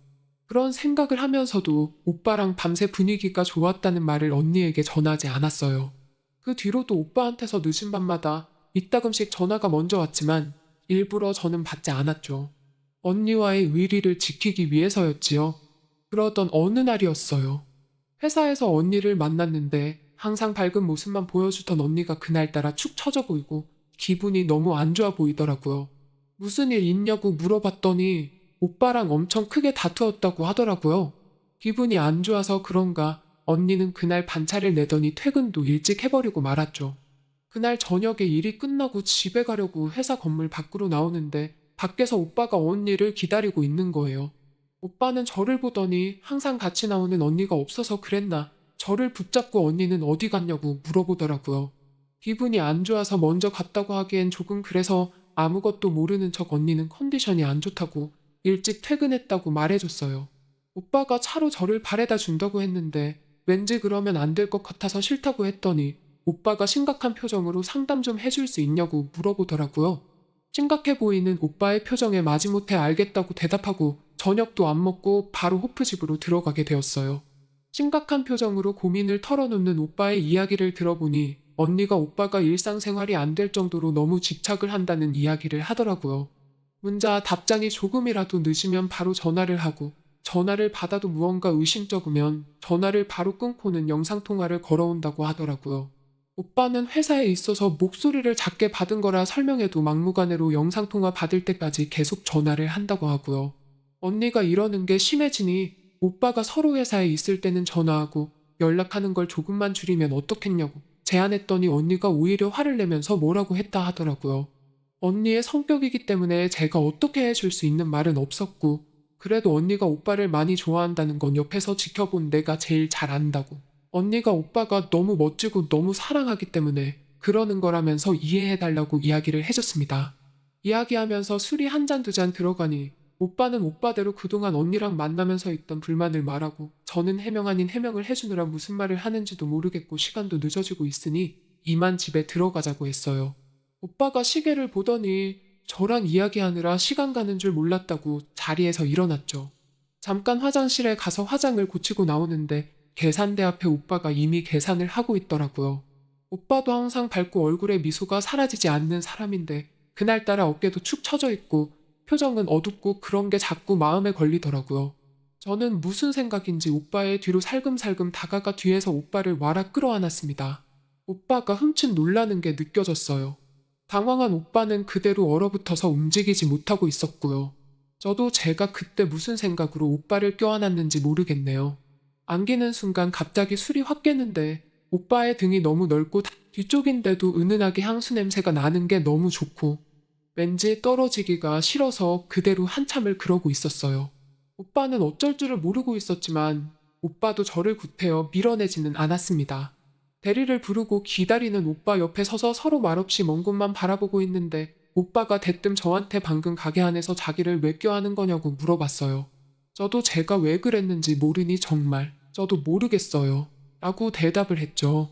그런 생각을 하면서도 오빠랑 밤새 분위기가 좋았다는 말을 언니에게 전하지 않았어요. 그 뒤로도 오빠한테서 늦은 밤마다 이따금씩 전화가 먼저 왔지만 일부러 저는 받지 않았죠. 언니와의 의리를 지키기 위해서였지요. 그러던 어느 날이었어요. 회사에서 언니를 만났는데 항상 밝은 모습만 보여주던 언니가 그날따라 축 처져 보이고 기분이 너무 안 좋아 보이더라고요. 무슨 일 있냐고 물어봤더니 오빠랑 엄청 크게 다투었다고 하더라고요. 기분이 안 좋아서 그런가 언니는 그날 반차를 내더니 퇴근도 일찍 해버리고 말았죠. 그날 저녁에 일이 끝나고 집에 가려고 회사 건물 밖으로 나오는데 밖에서 오빠가 언니를 기다리고 있는 거예요. 오빠는 저를 보더니 항상 같이 나오는 언니가 없어서 그랬나 저를 붙잡고 언니는 어디 갔냐고 물어보더라고요. 기분이 안 좋아서 먼저 갔다고 하기엔 조금 그래서 아무것도 모르는 척 언니는 컨디션이 안 좋다고 일찍 퇴근했다고 말해줬어요. 오빠가 차로 저를 바래다 준다고 했는데 왠지 그러면 안 될 것 같아서 싫다고 했더니 오빠가 심각한 표정으로 상담 좀 해줄 수 있냐고 물어보더라고요. 심각해 보이는 오빠의 표정에 마지못해 알겠다고 대답하고 저녁도 안 먹고 바로 호프집으로 들어가게 되었어요. 심각한 표정으로 고민을 털어놓는 오빠의 이야기를 들어보니 언니가 오빠가 일상생활이 안 될 정도로 너무 집착을 한다는 이야기를 하더라고요. 문자 답장이 조금이라도 늦으면 바로 전화를 하고 전화를 받아도 무언가 의심쩍으면 전화를 바로 끊고는 영상통화를 걸어온다고 하더라고요. 오빠는 회사에 있어서 목소리를 작게 받은 거라 설명해도 막무가내로 영상통화 받을 때까지 계속 전화를 한다고 하고요. 언니가 이러는 게 심해지니 오빠가 서로 회사에 있을 때는 전화하고 연락하는 걸 조금만 줄이면 어떻겠냐고 제안했더니 언니가 오히려 화를 내면서 뭐라고 했다 하더라고요. 언니의 성격이기 때문에 제가 어떻게 해줄 수 있는 말은 없었고 그래도 언니가 오빠를 많이 좋아한다는 건 옆에서 지켜본 내가 제일 잘 안다고. 언니가 오빠가 너무 멋지고 너무 사랑하기 때문에 그러는 거라면서 이해해달라고 이야기를 해줬습니다. 이야기하면서 술이 한 잔 두 잔 들어가니 오빠는 오빠대로 그동안 언니랑 만나면서 있던 불만을 말하고 저는 해명 아닌 해명을 해주느라 무슨 말을 하는지도 모르겠고 시간도 늦어지고 있으니 이만 집에 들어가자고 했어요. 오빠가 시계를 보더니 저랑 이야기하느라 시간 가는 줄 몰랐다고 자리에서 일어났죠. 잠깐 화장실에 가서 화장을 고치고 나오는데 계산대 앞에 오빠가 이미 계산을 하고 있더라고요. 오빠도 항상 밝고 얼굴에 미소가 사라지지 않는 사람인데 그날따라 어깨도 축 처져 있고 표정은 어둡고 그런 게 자꾸 마음에 걸리더라고요. 저는 무슨 생각인지 오빠의 뒤로 살금살금 다가가 뒤에서 오빠를 와라 끌어안았습니다. 오빠가 흠칫 놀라는 게 느껴졌어요. 당황한 오빠는 그대로 얼어붙어서 움직이지 못하고 있었고요. 저도 제가 그때 무슨 생각으로 오빠를 껴안았는지 모르겠네요. 안기는 순간 갑자기 술이 확 깨는데 오빠의 등이 너무 넓고 뒤쪽인데도 은은하게 향수 냄새가 나는 게 너무 좋고 왠지 떨어지기가 싫어서 그대로 한참을 그러고 있었어요. 오빠는 어쩔 줄을 모르고 있었지만 오빠도 저를 구태여 밀어내지는 않았습니다. 대리를 부르고 기다리는 오빠 옆에 서서 서로 말없이 먼 곳만 바라보고 있는데 오빠가 대뜸 저한테 방금 가게 안에서 자기를 왜 껴하는 거냐고 물어봤어요. 저도 제가 왜 그랬는지 모르니 정말 저도 모르겠어요. 라고 대답을 했죠.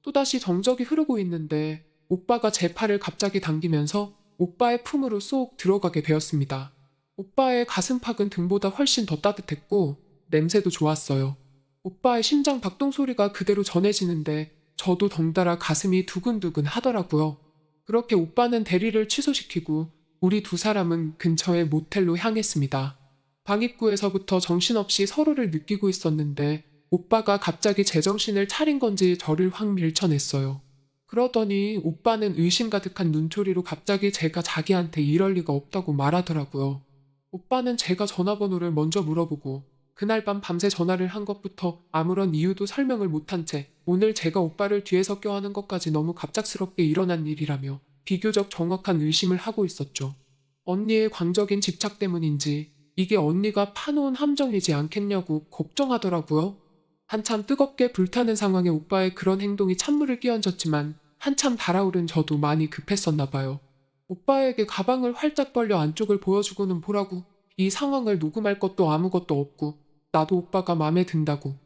또다시 정적이 흐르고 있는데 오빠가 제 팔을 갑자기 당기면서 오빠의 품으로 쏙 들어가게 되었습니다. 오빠의 가슴팍은 등보다 훨씬 더 따뜻했고 냄새도 좋았어요. 오빠의 심장 박동 소리가 그대로 전해지는데 저도 덩달아 가슴이 두근두근 하더라고요. 그렇게 오빠는 대리를 취소시키고 우리 두 사람은 근처의 모텔로 향했습니다. 방 입구에서부터 정신없이 서로를 느끼고 있었는데 오빠가 갑자기 제정신을 차린 건지 저를 확 밀쳐냈어요. 그러더니 오빠는 의심 가득한 눈초리로 갑자기 제가 자기한테 이럴 리가 없다고 말하더라고요. 오빠는 제가 전화번호를 먼저 물어보고 그날 밤 밤새 전화를 한 것부터 아무런 이유도 설명을 못한 채 오늘 제가 오빠를 뒤에서 껴안은 것까지 너무 갑작스럽게 일어난 일이라며 비교적 정확한 의심을 하고 있었죠. 언니의 광적인 집착 때문인지 이게 언니가 파놓은 함정이지 않겠냐고 걱정하더라고요. 한참 뜨겁게 불타는 상황에 오빠의 그런 행동이 찬물을 끼얹었지만 한참 달아오른 저도 많이 급했었나 봐요. 오빠에게 가방을 활짝 벌려 안쪽을 보여주고는 보라고 이 상황을 녹음할 것도 아무것도 없고 나도 오빠가 맘에 든다고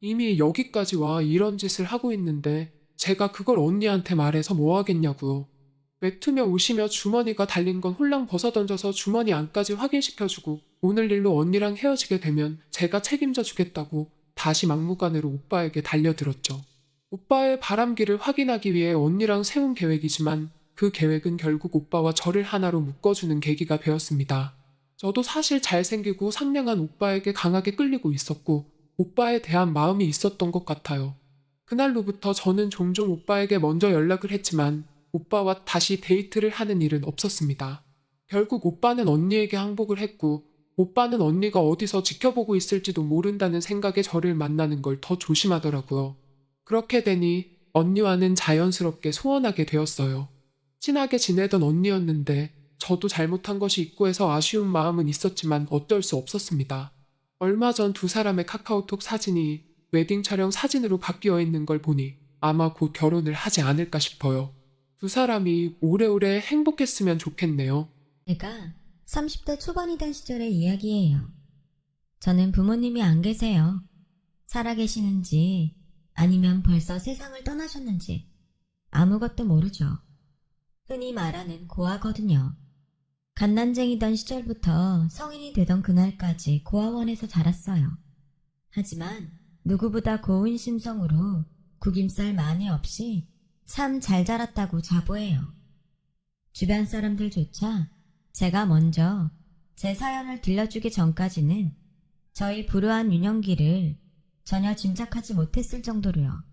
이미 여기까지 와 이런 짓을 하고 있는데 제가 그걸 언니한테 말해서 뭐 하겠냐고요. 외투며 옷이며 주머니가 달린 건 홀랑 벗어던져서 주머니 안까지 확인시켜주고 오늘 일로 언니랑 헤어지게 되면 제가 책임져 주겠다고 다시 막무가내로 오빠에게 달려들었죠. 오빠의 바람기를 확인하기 위해 언니랑 세운 계획이지만 그 계획은 결국 오빠와 저를 하나로 묶어주는 계기가 되었습니다. 저도 사실 잘생기고 상냥한 오빠에게 강하게 끌리고 있었고 오빠에 대한 마음이 있었던 것 같아요. 그날로부터 저는 종종 오빠에게 먼저 연락을 했지만 오빠와 다시 데이트를 하는 일은 없었습니다. 결국 오빠는 언니에게 항복을 했고 오빠는 언니가 어디서 지켜보고 있을지도 모른다는 생각에 저를 만나는 걸 더 조심하더라고요. 그렇게 되니 언니와는 자연스럽게 소원하게 되었어요. 친하게 지내던 언니였는데 저도 잘못한 것이 있고 해서 아쉬운 마음은 있었지만 어쩔 수 없었습니다. 얼마 전 두 사람의 카카오톡 사진이 웨딩 촬영 사진으로 바뀌어 있는 걸 보니 아마 곧 결혼을 하지 않을까 싶어요. 두 사람이 오래오래 행복했으면 좋겠네요. 제가 30대 초반이던 시절의 이야기예요. 저는 부모님이 안 계세요. 살아계시는지 아니면 벌써 세상을 떠나셨는지 아무것도 모르죠. 흔히 말하는 고아거든요. 갓난쟁이던 시절부터 성인이 되던 그날까지 고아원에서 자랐어요. 하지만 누구보다 고운 심성으로 구김살 만회 없이 참 잘 자랐다고 자부해요. 주변 사람들조차 제가 먼저 제 사연을 들려주기 전까지는 저희 불우한 유년기를 전혀 짐작하지 못했을 정도로요.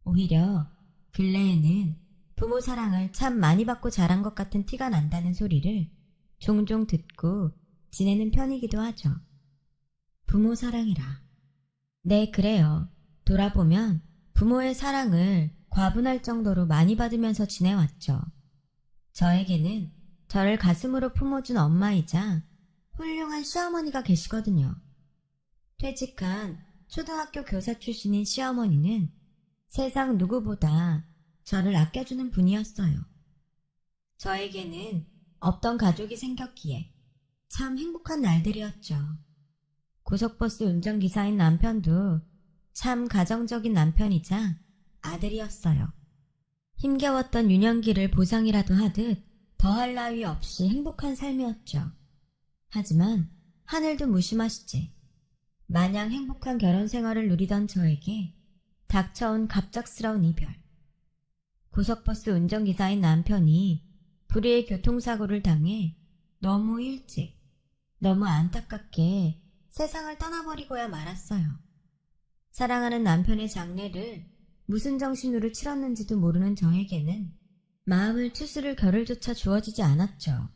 오히려 근래에는 부모 사랑을 참 많이 받고 자란 것 같은 티가 난다는 소리를 종종 듣고 지내는 편이기도 하죠. 부모 사랑이라. 네, 그래요. 돌아보면 부모의 사랑을 과분할 정도로 많이 받으면서 지내왔죠. 저에게는 저를 가슴으로 품어준 엄마이자 훌륭한 시어머니가 계시거든요. 퇴직한 초등학교 교사 출신인 시어머니는 세상 누구보다 저를 아껴주는 분이었어요. 저에게는 없던 가족이 생겼기에 참 행복한 날들이었죠. 고속버스 운전기사인 남편도 참 가정적인 남편이자 아들이었어요. 힘겨웠던 유년기를 보상이라도 하듯 더할 나위 없이 행복한 삶이었죠. 하지만 하늘도 무심하시지. 마냥 행복한 결혼 생활을 누리던 저에게 닥쳐온 갑작스러운 이별. 고속버스 운전기사인 남편이 불의의 교통사고를 당해 너무 일찍, 너무 안타깝게 세상을 떠나버리고야 말았어요. 사랑하는 남편의 장례를 무슨 정신으로 치렀는지도 모르는 저에게는 마음을 추스를 겨를조차 주어지지 않았죠.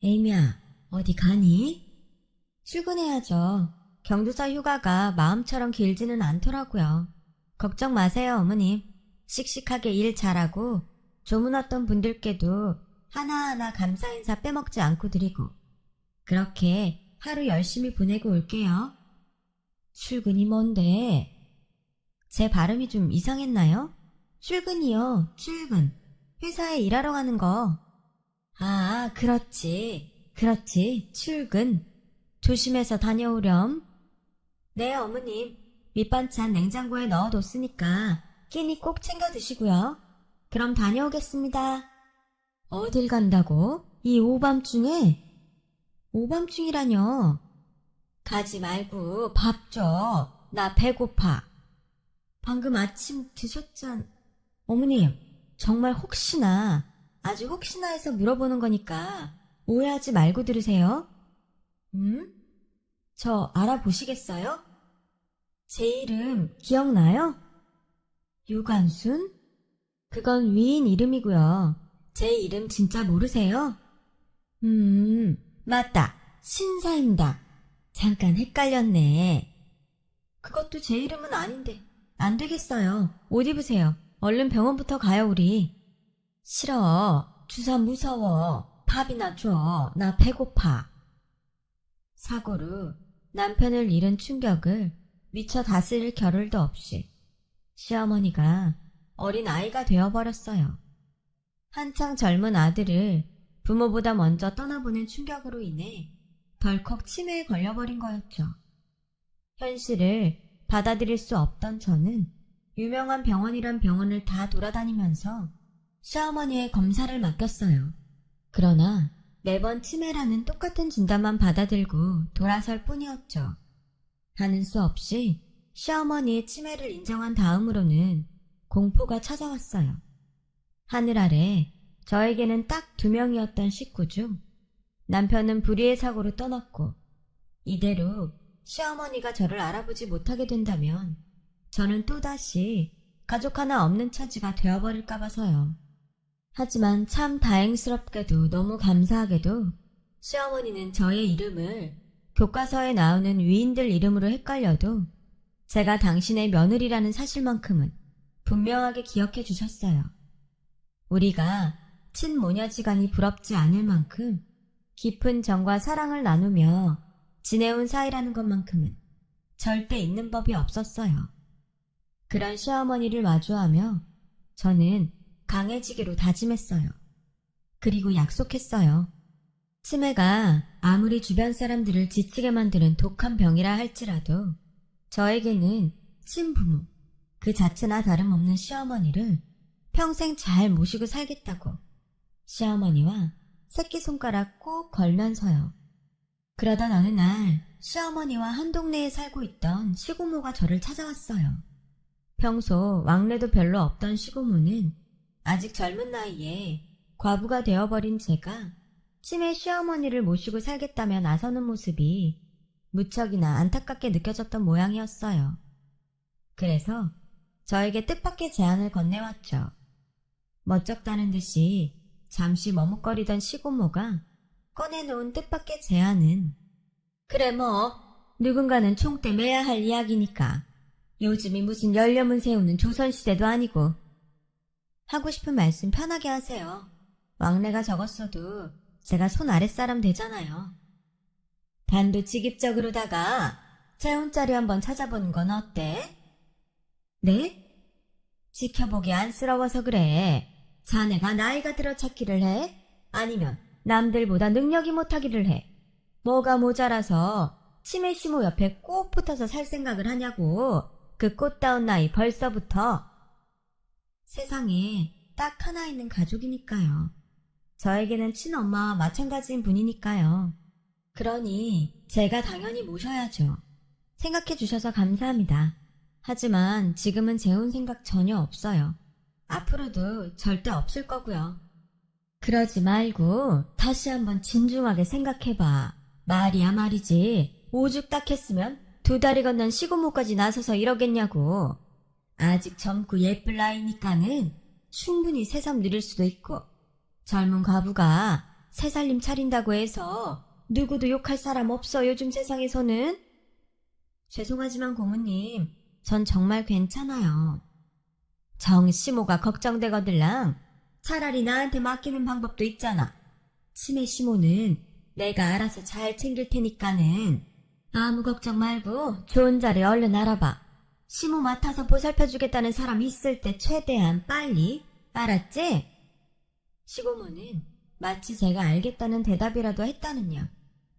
에이미야, 어디 가니? 출근해야죠. 경조사 휴가가 마음처럼 길지는 않더라고요. 걱정 마세요, 어머님. 씩씩하게 일 잘하고 조문 왔던 분들께도 하나하나 감사 인사 빼먹지 않고 드리고 그렇게 하루 열심히 보내고 올게요. 출근이 뭔데? 제 발음이 좀 이상했나요? 출근이요, 출근. 회사에 일하러 가는 거. 아, 그렇지, 출근. 조심해서 다녀오렴. 네, 어머님. 밑반찬 냉장고에 넣어뒀으니까 끼니 꼭 챙겨 드시고요. 그럼 다녀오겠습니다. 어딜 간다고? 이 오밤중에? 오밤중이라뇨? 가지 말고 밥 줘. 나 배고파. 방금 아침 드셨잖... 어머님, 정말 혹시나, 아주 혹시나 해서 물어보는 거니까 오해하지 말고 들으세요. 저 알아보시겠어요? 제 이름 기억나요? 유관순? 그건 위인 이름이고요. 제 이름 진짜 모르세요? 맞다. 신사입니다. 잠깐 헷갈렸네. 그것도 제 이름은 아닌데. 안 되겠어요. 옷 입으세요. 얼른 병원부터 가요, 우리. 싫어. 주사 무서워. 밥이나 줘. 나 배고파. 사고로 남편을 잃은 충격을 미처 다스릴 겨를도 없이 시어머니가 어린 아이가 되어버렸어요. 한창 젊은 아들을 부모보다 먼저 떠나보낸 충격으로 인해 덜컥 치매에 걸려버린 거였죠. 현실을 받아들일 수 없던 저는 유명한 병원이란 병원을 다 돌아다니면서 시어머니의 검사를 맡겼어요. 그러나 매번 치매라는 똑같은 진단만 받아들고 돌아설 뿐이었죠. 하는 수 없이 시어머니의 치매를 인정한 다음으로는 공포가 찾아왔어요. 하늘 아래 저에게는 딱 2명이었던 식구 중 남편은 불의의 사고로 떠났고, 이대로 시어머니가 저를 알아보지 못하게 된다면 저는 또다시 가족 하나 없는 처지가 되어버릴까 봐서요. 하지만 참 다행스럽게도 너무 감사하게도 시어머니는 저의 이름을 교과서에 나오는 위인들 이름으로 헷갈려도 제가 당신의 며느리라는 사실만큼은 분명하게 기억해 주셨어요. 우리가 친모녀지간이 부럽지 않을 만큼 깊은 정과 사랑을 나누며 지내온 사이라는 것만큼은 절대 있는 법이 없었어요. 그런 시어머니를 마주하며 저는 강해지기로 다짐했어요. 그리고 약속했어요. 치매가 아무리 주변 사람들을 지치게 만드는 독한 병이라 할지라도 저에게는 친부모, 그 자체나 다름없는 시어머니를 평생 잘 모시고 살겠다고 시어머니와 새끼손가락 꼭 걸면서요. 그러던 어느 날 시어머니와 한 동네에 살고 있던 시고모가 저를 찾아왔어요. 평소 왕래도 별로 없던 시고모는 아직 젊은 나이에 과부가 되어버린 제가 치매 시어머니를 모시고 살겠다며 나서는 모습이 무척이나 안타깝게 느껴졌던 모양이었어요. 그래서 저에게 뜻밖의 제안을 건네왔죠. 멋쩍다는 듯이 잠시 머뭇거리던 시고모가 꺼내놓은 뜻밖의 제안은, 그래 뭐 누군가는 총대 매야 할 이야기니까 요즘이 무슨 열려문 세우는 조선시대도 아니고. 하고 싶은 말씀 편하게 하세요. 왕래가 적었어도 제가 손 아랫사람 되잖아요. 단도직입적으로다가 재혼자리 한번 찾아보는 건 어때? 네? 지켜보기 안쓰러워서 그래. 자네가 나이가 들어 찾기를 해? 아니면 남들보다 능력이 못하기를 해? 뭐가 모자라서 치매 시모 옆에 꼭 붙어서 살 생각을 하냐고. 그 꽃다운 나이 벌써부터. 세상에 딱 하나 있는 가족이니까요. 저에게는 친엄마와 마찬가지인 분이니까요. 그러니 제가 당연히 모셔야죠. 생각해 주셔서 감사합니다. 하지만 지금은 재혼 생각 전혀 없어요. 앞으로도 절대 없을 거고요. 그러지 말고 다시 한번 진중하게 생각해봐. 말이야 말이지. 오죽 딱 했으면 2다리 건넌 시고모까지 나서서 이러겠냐고. 아직 젊고 예쁠 나이니까는 충분히 새삼 누릴 수도 있고, 젊은 과부가 새살림 차린다고 해서 누구도 욕할 사람 없어 요즘 세상에서는. 죄송하지만 고모님, 전 정말 괜찮아요. 정시모가 걱정되거들랑 차라리 나한테 맡기는 방법도 있잖아. 치매 시모는 내가 알아서 잘 챙길 테니까는 아무 걱정 말고 좋은 자리 얼른 알아봐. 시모 맡아서 보살펴주겠다는 사람이 있을 때 최대한 빨리, 알았지? 시고모는 마치 제가 알겠다는 대답이라도 했다는 양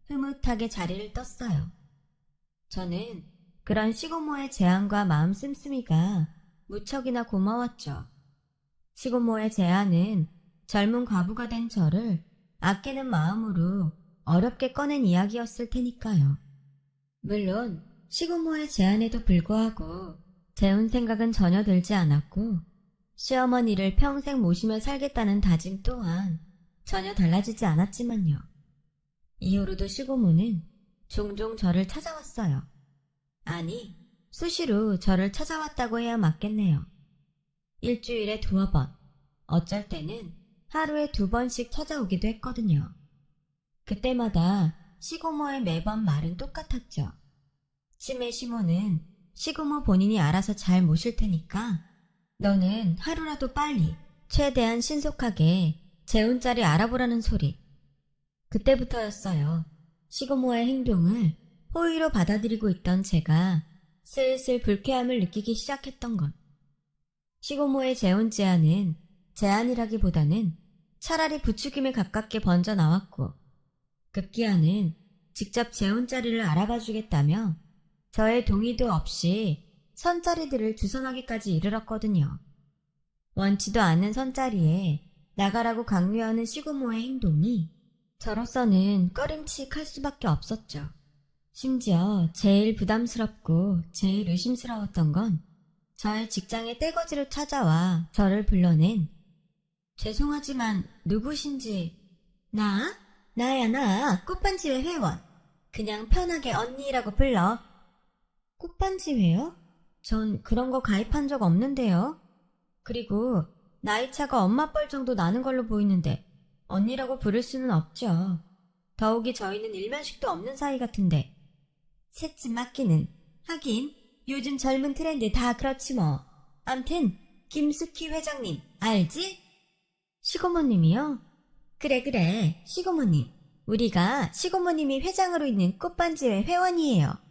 흐뭇하게 자리를 떴어요. 저는 그런 시고모의 제안과 마음 씀씀이가 무척이나 고마웠죠. 시고모의 제안은 젊은 과부가 된 저를 아끼는 마음으로 어렵게 꺼낸 이야기였을 테니까요. 물론 시고모의 제안에도 불구하고 재혼 생각은 전혀 들지 않았고 시어머니를 평생 모시며 살겠다는 다짐 또한 전혀 달라지지 않았지만요. 이후로도 시고모는 종종 저를 찾아왔어요. 아니, 수시로 저를 찾아왔다고 해야 맞겠네요. 일주일에 2번, 어쩔 때는 하루에 2번씩 찾아오기도 했거든요. 그때마다 시고모의 매번 말은 똑같았죠. 치매 시모는 시고모 본인이 알아서 잘 모실 테니까 너는 하루라도 빨리 최대한 신속하게 재혼자리 알아보라는 소리. 그때부터였어요. 시고모의 행동을 호의로 받아들이고 있던 제가 슬슬 불쾌함을 느끼기 시작했던 것. 시고모의 재혼 제안은 제안이라기보다는 차라리 부추김에 가깝게 번져 나왔고 급기야는 직접 재혼자리를 알아봐 주겠다며 저의 동의도 없이 선자리들을 주선하기까지 이르렀거든요. 원치도 않은 선자리에 나가라고 강요하는 시고모의 행동이 저로서는 꺼림칙할 수밖에 없었죠. 심지어 제일 부담스럽고 제일 의심스러웠던 건 저의 직장의 떼거지로 찾아와 저를 불러낸 죄송하지만 누구신지 나야 나 꽃반지회 회원 그냥 편하게 언니라고 불러. 꽃반지회요? 전 그런 거 가입한 적 없는데요. 그리고 나이차가 엄마 뻘 정도 나는 걸로 보이는데 언니라고 부를 수는 없죠. 더욱이 저희는 일면식도 없는 사이 같은데. 새집 맡기는. 하긴 요즘 젊은 트렌드 다 그렇지 뭐. 암튼 김숙희 회장님 알지? 시고모님이요? 그래 시고모님. 우리가 시고모님이 회장으로 있는 꽃반지회 회원이에요.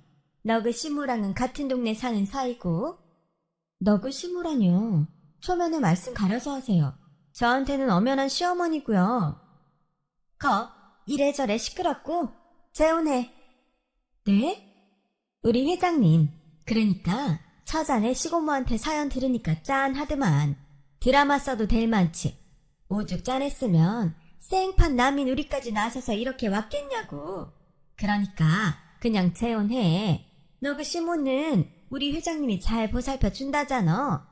너그 시무랑은 같은 동네 사는 사이고. 너그 시무라뇨. 초면에 말씀 가려서 하세요. 저한테는 엄연한 시어머니고요. 이래저래 시끄럽고 재혼해. 네? 우리 회장님, 그러니까 처자네 시고모한테 사연 들으니까 짠하드만. 드라마 써도 될 만치. 오죽 짠했으면 생판 남인 우리까지 나서서 이렇게 왔겠냐고. 그러니까 그냥 재혼해. 너 그 시모는 우리 회장님이 잘 보살펴 준다잖아.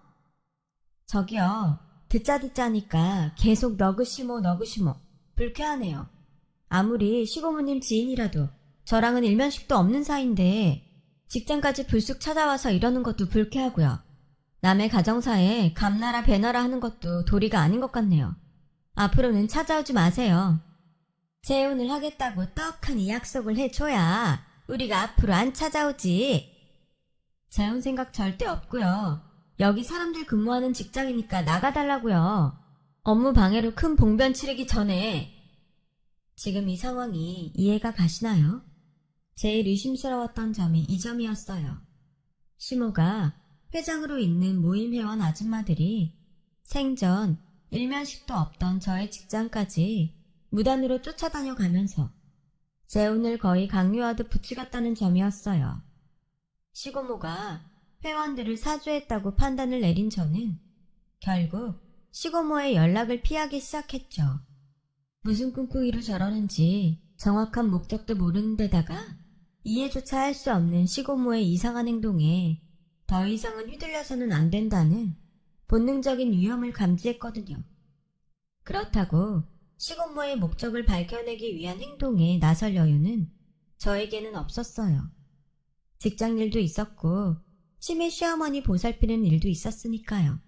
저기요, 듣자니까 계속 너그시모 불쾌하네요. 아무리 시고모님 지인이라도 저랑은 일면식도 없는 사이인데 직장까지 불쑥 찾아와서 이러는 것도 불쾌하고요. 남의 가정사에 감나라 배나라 하는 것도 도리가 아닌 것 같네요. 앞으로는 찾아오지 마세요. 재혼을 하겠다고 떡하니 약속을 해줘야 우리가 앞으로 안 찾아오지. 재혼 생각 절대 없고요. 여기 사람들 근무하는 직장이니까 나가달라고요. 업무 방해로 큰 봉변 치르기 전에. 지금 이 상황이 이해가 가시나요? 제일 의심스러웠던 점이 이 점이었어요. 시모가 회장으로 있는 모임 회원 아줌마들이 생전 일면식도 없던 저의 직장까지 무단으로 쫓아다녀가면서 재혼을 거의 강요하듯 부추겼다는 점이었어요. 시고모가 회원들을 사주했다고 판단을 내린 저는 결국 시고모의 연락을 피하기 시작했죠. 무슨 꿍꿍이로 저러는지 정확한 목적도 모르는 데다가 이해조차 할 수 없는 시고모의 이상한 행동에 더 이상은 휘둘려서는 안 된다는 본능적인 위험을 감지했거든요. 그렇다고 시고모의 목적을 밝혀내기 위한 행동에 나설 여유는 저에게는 없었어요. 직장일도 있었고 치매 시어머니 보살피는 일도 있었으니까요.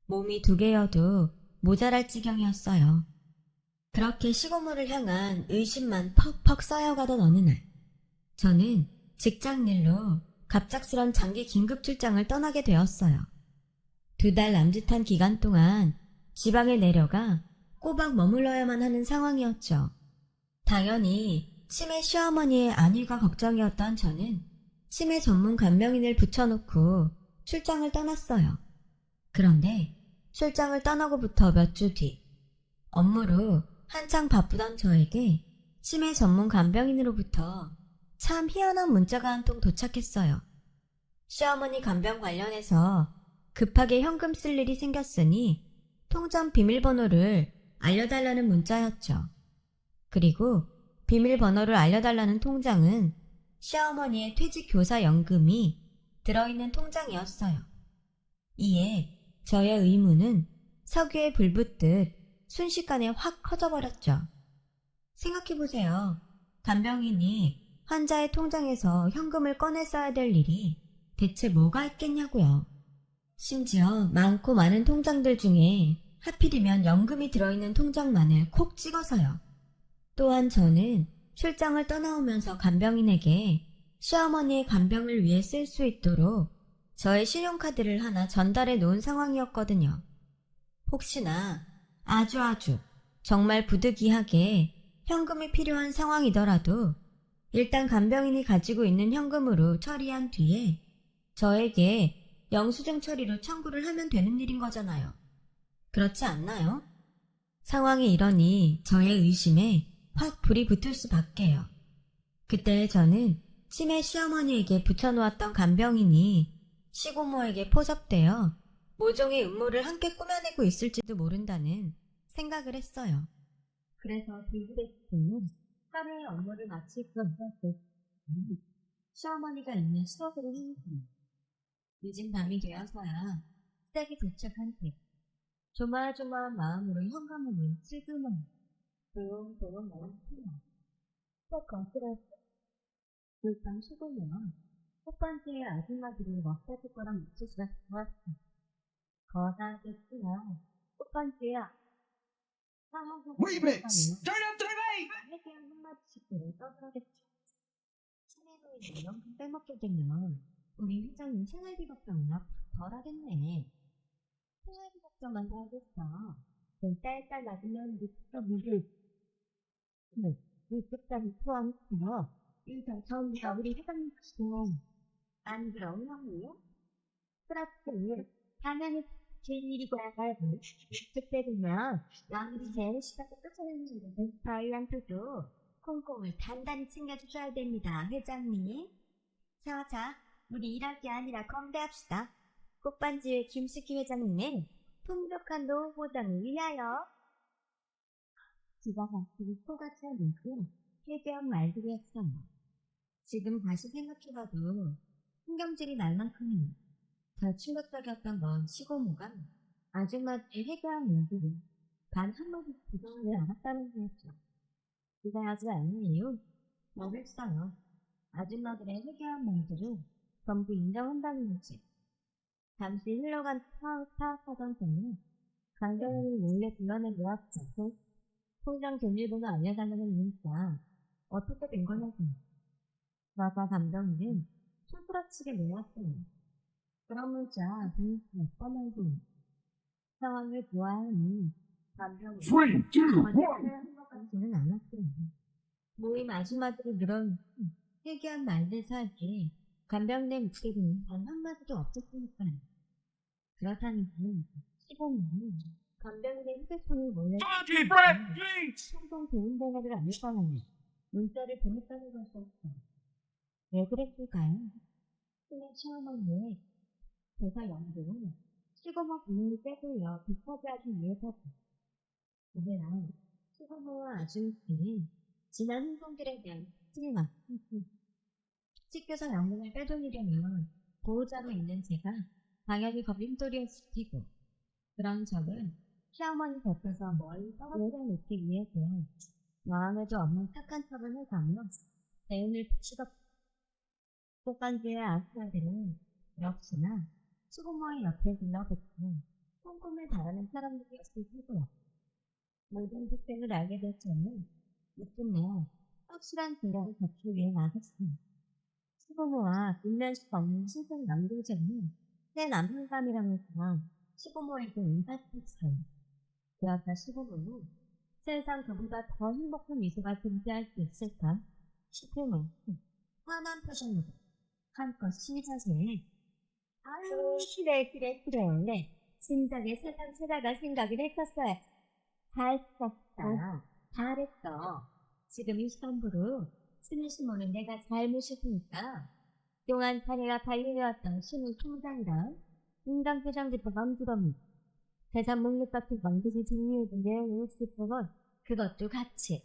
몸이 2개여도 모자랄 지경이었어요. 그렇게 시고모를 향한 의심만 퍽퍽 쌓여가던 어느 날 저는 직장일로 갑작스런 장기 긴급 출장을 떠나게 되었어요. 2달 남짓한 기간 동안 지방에 내려가 꼬박 머물러야만 하는 상황이었죠. 당연히 치매 시어머니의 안위가 걱정이었던 저는 치매 전문 간병인을 붙여놓고 출장을 떠났어요. 그런데 출장을 떠나고부터 몇 주 뒤, 업무로 한창 바쁘던 저에게 치매 전문 간병인으로부터 참 희한한 문자가 한 통 도착했어요. 시어머니 간병 관련해서 급하게 현금 쓸 일이 생겼으니 통장 비밀번호를 알려달라는 문자였죠. 그리고 비밀번호를 알려달라는 통장은 시어머니의 퇴직교사연금이 들어있는 통장이었어요. 이에 저의 의문은 석유에 불 붙듯 순식간에 확 커져버렸죠. 생각해보세요. 간병인이 환자의 통장에서 현금을 꺼내 써야 될 일이 대체 뭐가 있겠냐고요. 심지어 많고 많은 통장들 중에 하필이면 연금이 들어있는 통장만을 콕 찍어서요. 또한 저는 출장을 떠나오면서 간병인에게 시어머니의 간병을 위해 쓸 수 있도록 저의 신용카드를 하나 전달해 놓은 상황이었거든요. 혹시나 아주 정말 부득이하게 현금이 필요한 상황이더라도 일단 간병인이 가지고 있는 현금으로 처리한 뒤에 저에게 영수증 처리로 청구를 하면 되는 일인 거잖아요. 그렇지 않나요? 상황이 이러니 저의 의심에 확 불이 붙을 수밖에요. 그때 저는 치매 시어머니에게 붙여놓았던 간병인이 시고모에게 포섭되어 모종의 음모를 함께 꾸며내고 있을지도 모른다는 생각을 했어요. 그래서 빌드레스는 하루의 업무를 마치고 있었을 때 시어머니가 있는 수업으로 했습니다. 늦은 밤이 되어서야 시댁이 도착한 때 조마조마한 마음으로 현관을 위해 슬그머니 조용조용 나왔습니다. 꼭 거슬렀어. 불판 수고면 첫 번째의 아줌마들이 먹사줄 거란 목소리가 좋았어. 거사하겠구나. 첫 번째야. Remix! Turn up the bass! 해결 한마디씩 들을 떠들었겠죠. 치매로 인해 연금 빼먹게 되면 우리 회장님 생활비 걱정이나 덜하겠네. 생활비 걱정만 더 하겠어. 딸딸 맞으면 리스터 물을 리스터까지 포함해서 일단 처음부터 우리 회장님 지금 안 그럼 형이요? 그렇지. 당연히 제 일이고 그때 되면 남들이 제일 시작을 쫓아내는 일은 저희한테도 콩콩을 단단히 챙겨주셔야 됩니다, 회장님. 자, 우리 일할 게 아니라 건배합시다. 꽃반지의 김숙희 회장님, 풍족한 노후 보장을 위하여. 지가 가지고 코가 차리고 해괴한 말들이 했어요. 지금 다시 생각해봐도 신경질이 날 만큼이에요. 더 충격적이었던 건 시고모가 아줌마들의 회개한 문제를 단 한마디 부정하지 않았다는 거였죠. 기사하지 않는 이유? 뭐겠어요. 아줌마들의 회개한 말들을 전부 인정한다는 거지. 잠시 흘러간 파악하던 저는 강경을 몰래 불러내 모았고 통장 비밀번호 알려달라는 문자 어떻게 된 거냐고. 나가 감정이는 손가락치게 모았어요. 그런 문자 몇 번이고 상황을 보아하니 감정이 3, 2, 1. 거짓말을 한 것 같지는 않았어요. 모임 아줌마들이 늘어놓고 회개한 말들 사이에 간병된 목소리는 단 한마디도 없었으니까요. 그렇다니 15년은 간병된 휴대폰을 몰래 Funky breath, please! 통통 좋은 대가를 안 읽어나니 문자를 보냈다는 것이었어요. 왜 그랬을까요? 신의 시어머니의 대사 연구는 시고모 부인을 빼돌려 비슷하게 하기 위해서죠. 이제는 시고모와 아줌마는 지난 행동들에 대한 실망, 식교사 연금을 빼돌리려면 보호자로 있는 제가 당연히 걸림돌이었을 테고 그런 적은 시어머니 곁에서 멀리 떨어져 놓기 위해서 마음에도 없는 착한 척을 해가며 대운을 붙이던 꽃반지의 아스라들은 역시나 시고모의 옆에 들러붙고 꼼꼼을 바라는 사람들이었을 테고요. 모든 특색을 알게 될 저는 이쯤에 확실한 진단을 받기 위해 나섰습니다. 시고모와 인면식 없는 신생 남동생은 새 남편감이라면서 시고모에게 인사했어요. 그러다 시고모는 세상 그보다 더 행복한 미소가 존재할 수 있을까 싶을 만큼 환한 표정으로 한껏 신사세에 아유, 그래. 진작에 세상 찾아갈 생각을 했었어요. 잘 썼다. 잘했어. 지금 이 시간부로 신을 심어는 내가 잘 모셨으니까 그동안 자네가 관리해왔던 신의 통장이랑 인감 포장지법 엄지범위 재산 목록 같은 반드시 정리해둔 내용을 싶어서 그것도 같이.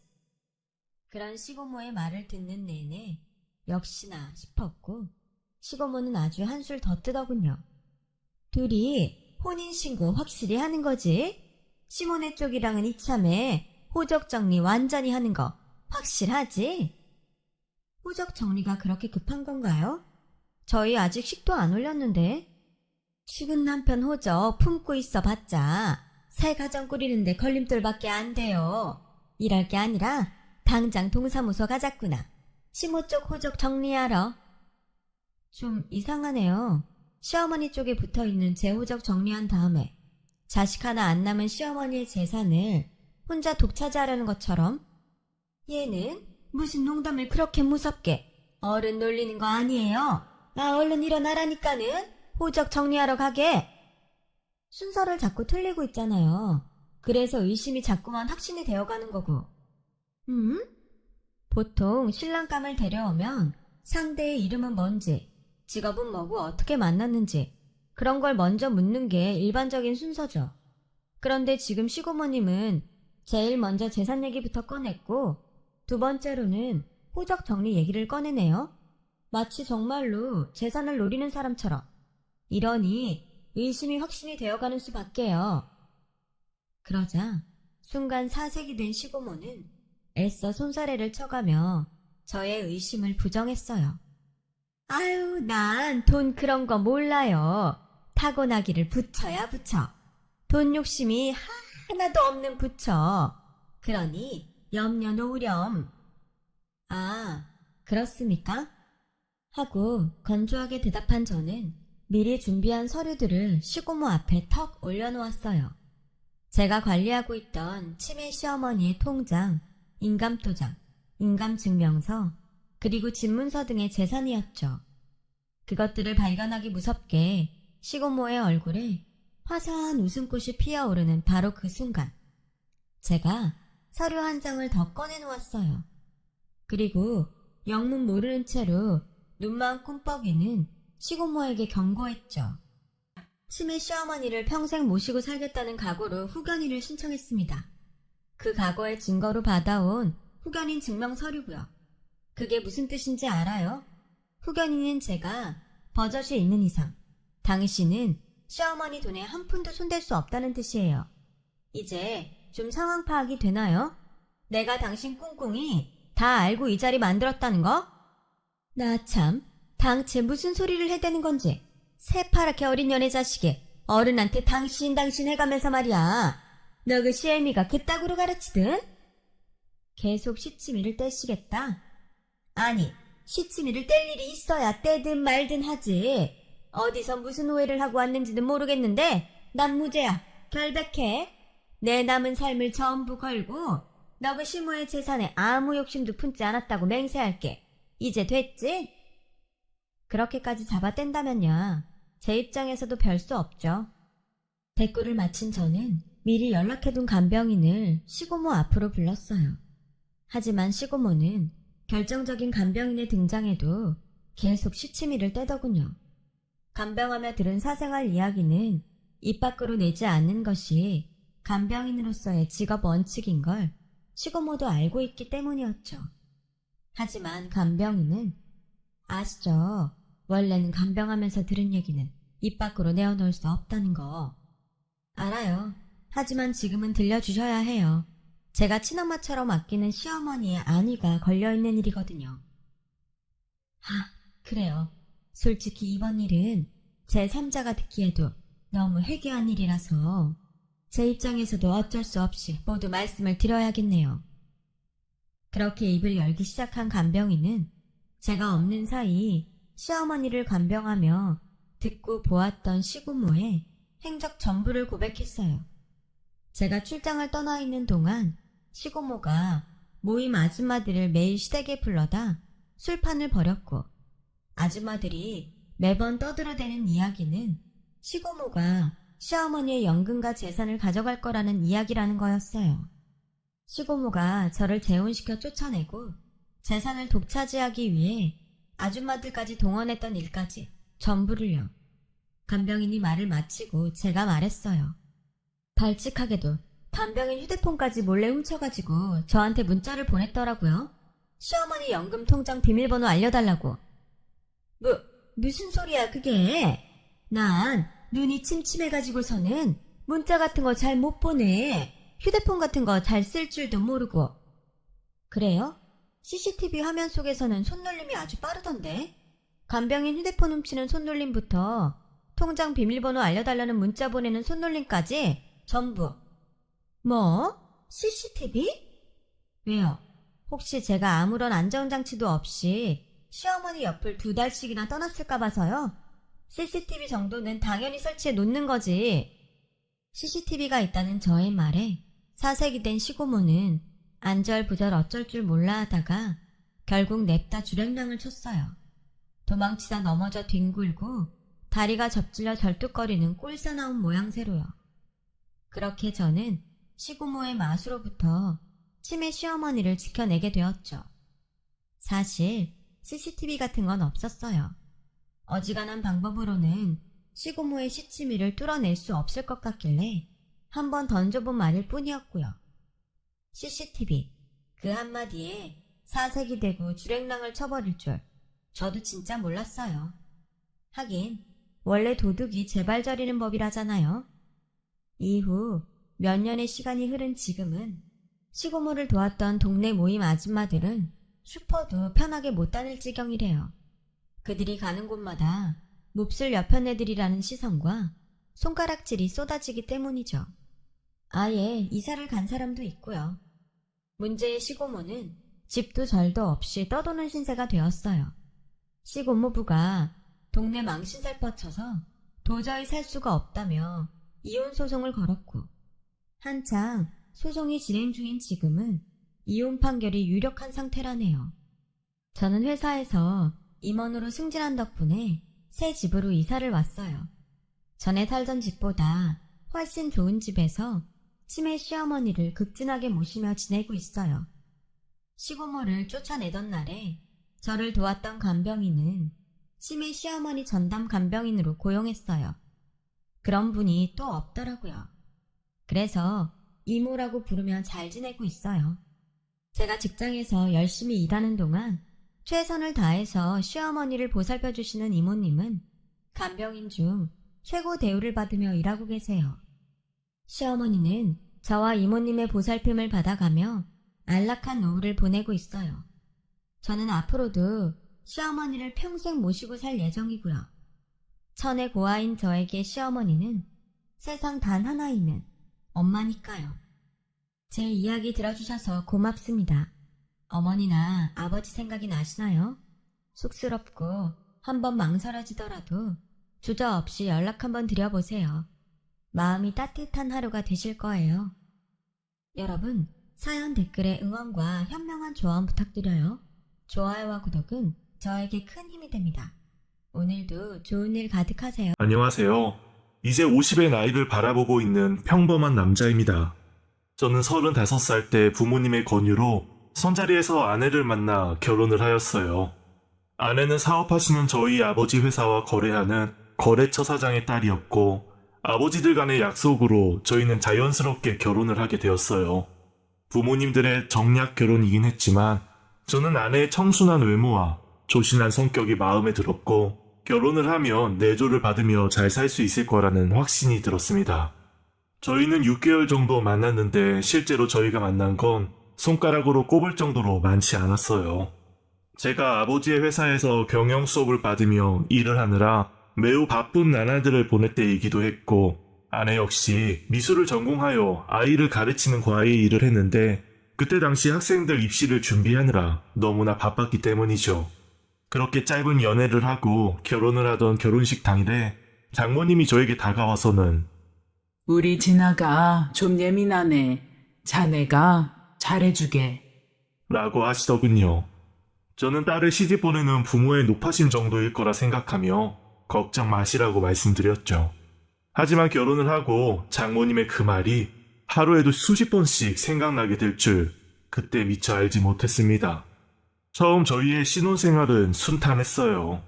그런 시고모의 말을 듣는 내내 역시나 싶었고 시고모는 아주 한술 더 뜨더군요. 둘이 혼인신고 확실히 하는 거지? 시모네 쪽이랑은 이참에 호적 정리 완전히 하는 거 확실하지? 호적 정리가 그렇게 급한 건가요? 저희 아직 식도 안 올렸는데. 죽은 남편 호적 품고 있어 봤자 새 가정 꾸리는데 걸림돌밖에 안 돼요. 이럴 게 아니라 당장 동사무소 가자꾸나. 시모 쪽 호적 정리하러. 좀 이상하네요. 시어머니 쪽에 붙어있는 제 호적 정리한 다음에 자식 하나 안 남은 시어머니의 재산을 혼자 독차지하려는 것처럼. 얘는 무슨 농담을 그렇게 무섭게. 어른 놀리는 거 아니에요. 나 얼른 일어나라니까는. 호적 정리하러 가게. 순서를 자꾸 틀리고 있잖아요. 그래서 의심이 자꾸만 확신이 되어가는 거고. 보통 신랑감을 데려오면 상대의 이름은 뭔지, 직업은 뭐고 어떻게 만났는지 그런 걸 먼저 묻는 게 일반적인 순서죠. 그런데 지금 시고모님은 제일 먼저 재산 얘기부터 꺼냈고 두 번째로는 호적 정리 얘기를 꺼내네요. 마치 정말로 재산을 노리는 사람처럼. 이러니 의심이 확신이 되어가는 수밖에요. 그러자 순간 사색이 된 시고모는 애써 손사래를 쳐가며 저의 의심을 부정했어요. 아유, 난 돈 그런 거 몰라요. 타고나기를 붙여야 붙여. 돈 욕심이 하나도 없는 붙여. 그러니 염려 놓으렴. 아, 그렇습니까? 하고 건조하게 대답한 저는 미리 준비한 서류들을 시고모 앞에 턱 올려놓았어요. 제가 관리하고 있던 치매 시어머니의 통장, 인감도장, 인감증명서, 그리고 집문서 등의 재산이었죠. 그것들을 발견하기 무섭게 시고모의 얼굴에 화사한 웃음꽃이 피어오르는 바로 그 순간 제가 서류 한 장을 더 꺼내놓았어요. 그리고 영문 모르는 채로 눈만 꿈뻑이는 시고모에게 경고했죠. 치매 시어머니를 평생 모시고 살겠다는 각오로 후견인을 신청했습니다. 그 각오의 증거로 받아온 후견인 증명 서류고요. 그게 무슨 뜻인지 알아요? 후견인인 제가 버젓이 있는 이상 당신은 시어머니 돈에 한 푼도 손댈 수 없다는 뜻이에요. 이제 좀 상황 파악이 되나요? 내가 당신 꿍꿍이 다 알고 이 자리 만들었다는 거? 나 참, 당체 무슨 소리를 해대는 건지. 새파랗게 어린 연애 자식이 어른한테 당신 해가면서 말이야. 너 그 시애미가 그따구로 가르치든? 계속 시치미를 떼시겠다? 아니, 시치미를 뗄 일이 있어야 떼든 말든 하지. 어디서 무슨 오해를 하고 왔는지는 모르겠는데 난 무죄야. 결백해. 내 남은 삶을 전부 걸고 너 그 시모의 재산에 아무 욕심도 품지 않았다고 맹세할게. 이제 됐지? 그렇게까지 잡아뗀다면야 제 입장에서도 별 수 없죠. 대꾸를 마친 저는 미리 연락해둔 간병인을 시고모 앞으로 불렀어요. 하지만 시고모는 결정적인 간병인의 등장에도 계속 시치미를 떼더군요. 간병하며 들은 사생활 이야기는 입 밖으로 내지 않는 것이 간병인으로서의 직업 원칙인 걸 시고모도 알고 있기 때문이었죠. 하지만 간병인은 아시죠? 원래는 간병하면서 들은 얘기는 입 밖으로 내어놓을 수 없다는 거. 알아요. 하지만 지금은 들려주셔야 해요. 제가 친엄마처럼 아끼는 시어머니의 안위가 걸려있는 일이거든요. 그래요. 솔직히 이번 일은 제 3자가 듣기에도 너무 회개한 일이라서 제 입장에서도 어쩔 수 없이 모두 말씀을 드려야겠네요. 그렇게 입을 열기 시작한 간병인은 제가 없는 사이 시어머니를 간병하며 듣고 보았던 시고모의 행적 전부를 고백했어요. 제가 출장을 떠나 있는 동안 시고모가 모임 아줌마들을 매일 시댁에 불러다 술판을 벌였고 아줌마들이 매번 떠들어대는 이야기는 시고모가 시어머니의 연금과 재산을 가져갈 거라는 이야기라는 거였어요. 시고모가 저를 재혼시켜 쫓아내고 재산을 독차지하기 위해 아줌마들까지 동원했던 일까지 전부를요. 간병인이 말을 마치고 제가 말했어요. 발칙하게도 간병인 휴대폰까지 몰래 훔쳐가지고 저한테 문자를 보냈더라고요. 시어머니 연금 통장 비밀번호 알려달라고. 무슨 소리야 그게? 난 눈이 침침해가지고서는 문자 같은 거 잘 못 보내. 휴대폰 같은 거 잘 쓸 줄도 모르고. 그래요? CCTV 화면 속에서는 손놀림이 아주 빠르던데. 간병인 휴대폰 훔치는 손놀림부터 통장 비밀번호 알려달라는 문자 보내는 손놀림까지 전부. 뭐? CCTV? 왜요? 혹시 제가 아무런 안전장치도 없이 시어머니 옆을 2달씩이나 떠났을까 봐서요? CCTV 정도는 당연히 설치해 놓는 거지. CCTV가 있다는 저의 말에 사색이 된 시고모는 안절부절 어쩔 줄 몰라 하다가 결국 냅다 주랭랑을 쳤어요. 도망치다 넘어져 뒹굴고 다리가 접질려 절뚝거리는 꼴사나운 모양새로요. 그렇게 저는 시고모의 마수로부터 치매 시어머니를 지켜내게 되었죠. 사실 CCTV 같은 건 없었어요. 어지간한 방법으로는 시고모의 시치미를 뚫어낼 수 없을 것 같길래 한번 던져본 말일 뿐이었고요. CCTV, 그 한마디에 사색이 되고 주랭랑을 쳐버릴 줄 저도 진짜 몰랐어요. 하긴 원래 도둑이 제발 저리는 법이라잖아요. 이후 몇 년의 시간이 흐른 지금은 시고모를 도왔던 동네 모임 아줌마들은 슈퍼도 편하게 못 다닐 지경이래요. 그들이 가는 곳마다 몹쓸 여편네들이라는 시선과 손가락질이 쏟아지기 때문이죠. 아예 이사를 간 사람도 있고요. 문제의 시고모는 집도 절도 없이 떠도는 신세가 되었어요. 시고모부가 동네 망신살 뻗쳐서 도저히 살 수가 없다며 이혼 소송을 걸었고, 한창 소송이 진행 중인 지금은 이혼 판결이 유력한 상태라네요. 저는 회사에서 임원으로 승진한 덕분에 새 집으로 이사를 왔어요. 전에 살던 집보다 훨씬 좋은 집에서 치매 시어머니를 극진하게 모시며 지내고 있어요. 시고모를 쫓아내던 날에 저를 도왔던 간병인은 치매 시어머니 전담 간병인으로 고용했어요. 그런 분이 또 없더라고요. 그래서 이모라고 부르며 잘 지내고 있어요. 제가 직장에서 열심히 일하는 동안 최선을 다해서 시어머니를 보살펴 주시는 이모님은 간병인 중 최고 대우를 받으며 일하고 계세요. 시어머니는 저와 이모님의 보살핌을 받아가며 안락한 노후를 보내고 있어요. 저는 앞으로도 시어머니를 평생 모시고 살 예정이고요. 천의 고아인 저에게 시어머니는 세상 단 하나이는 엄마니까요. 제 이야기 들어주셔서 고맙습니다. 어머니나 아버지 생각이 나시나요? 쑥스럽고 한번 망설여지더라도 주저없이 연락 한번 드려보세요. 마음이 따뜻한 하루가 되실 거예요. 여러분, 사연 댓글에 응원과 현명한 조언 부탁드려요. 좋아요와 구독은 저에게 큰 힘이 됩니다. 오늘도 좋은 일 가득하세요. 안녕하세요. 이제 50의 나이를 바라보고 있는 평범한 남자입니다. 저는 35살 때 부모님의 권유로 선자리에서 아내를 만나 결혼을 하였어요. 아내는 사업하시는 저희 아버지 회사와 거래하는 거래처 사장의 딸이었고, 아버지들 간의 약속으로 저희는 자연스럽게 결혼을 하게 되었어요. 부모님들의 정략 결혼이긴 했지만 저는 아내의 청순한 외모와 조신한 성격이 마음에 들었고, 결혼을 하면 내조를 받으며 잘 살 수 있을 거라는 확신이 들었습니다. 저희는 6개월 정도 만났는데 실제로 저희가 만난 건 손가락으로 꼽을 정도로 많지 않았어요. 제가 아버지의 회사에서 경영 수업을 받으며 일을 하느라 매우 바쁜 나날들을 보낼 때이기도 했고, 아내 역시 미술을 전공하여 아이를 가르치는 과외 일을 했는데 그때 당시 학생들 입시를 준비하느라 너무나 바빴기 때문이죠. 그렇게 짧은 연애를 하고 결혼을 하던 결혼식 당일에 장모님이 저에게 다가와서는 우리 진아가 좀 예민하네. 자네가 잘해주게. 라고 하시더군요. 저는 딸을 시집 보내는 부모의 높아심 정도일 거라 생각하며 걱정 마시라고 말씀드렸죠. 하지만 결혼을 하고 장모님의 그 말이 하루에도 수십 번씩 생각나게 될 줄 그때 미처 알지 못했습니다. 처음 저희의 신혼생활은 순탄했어요.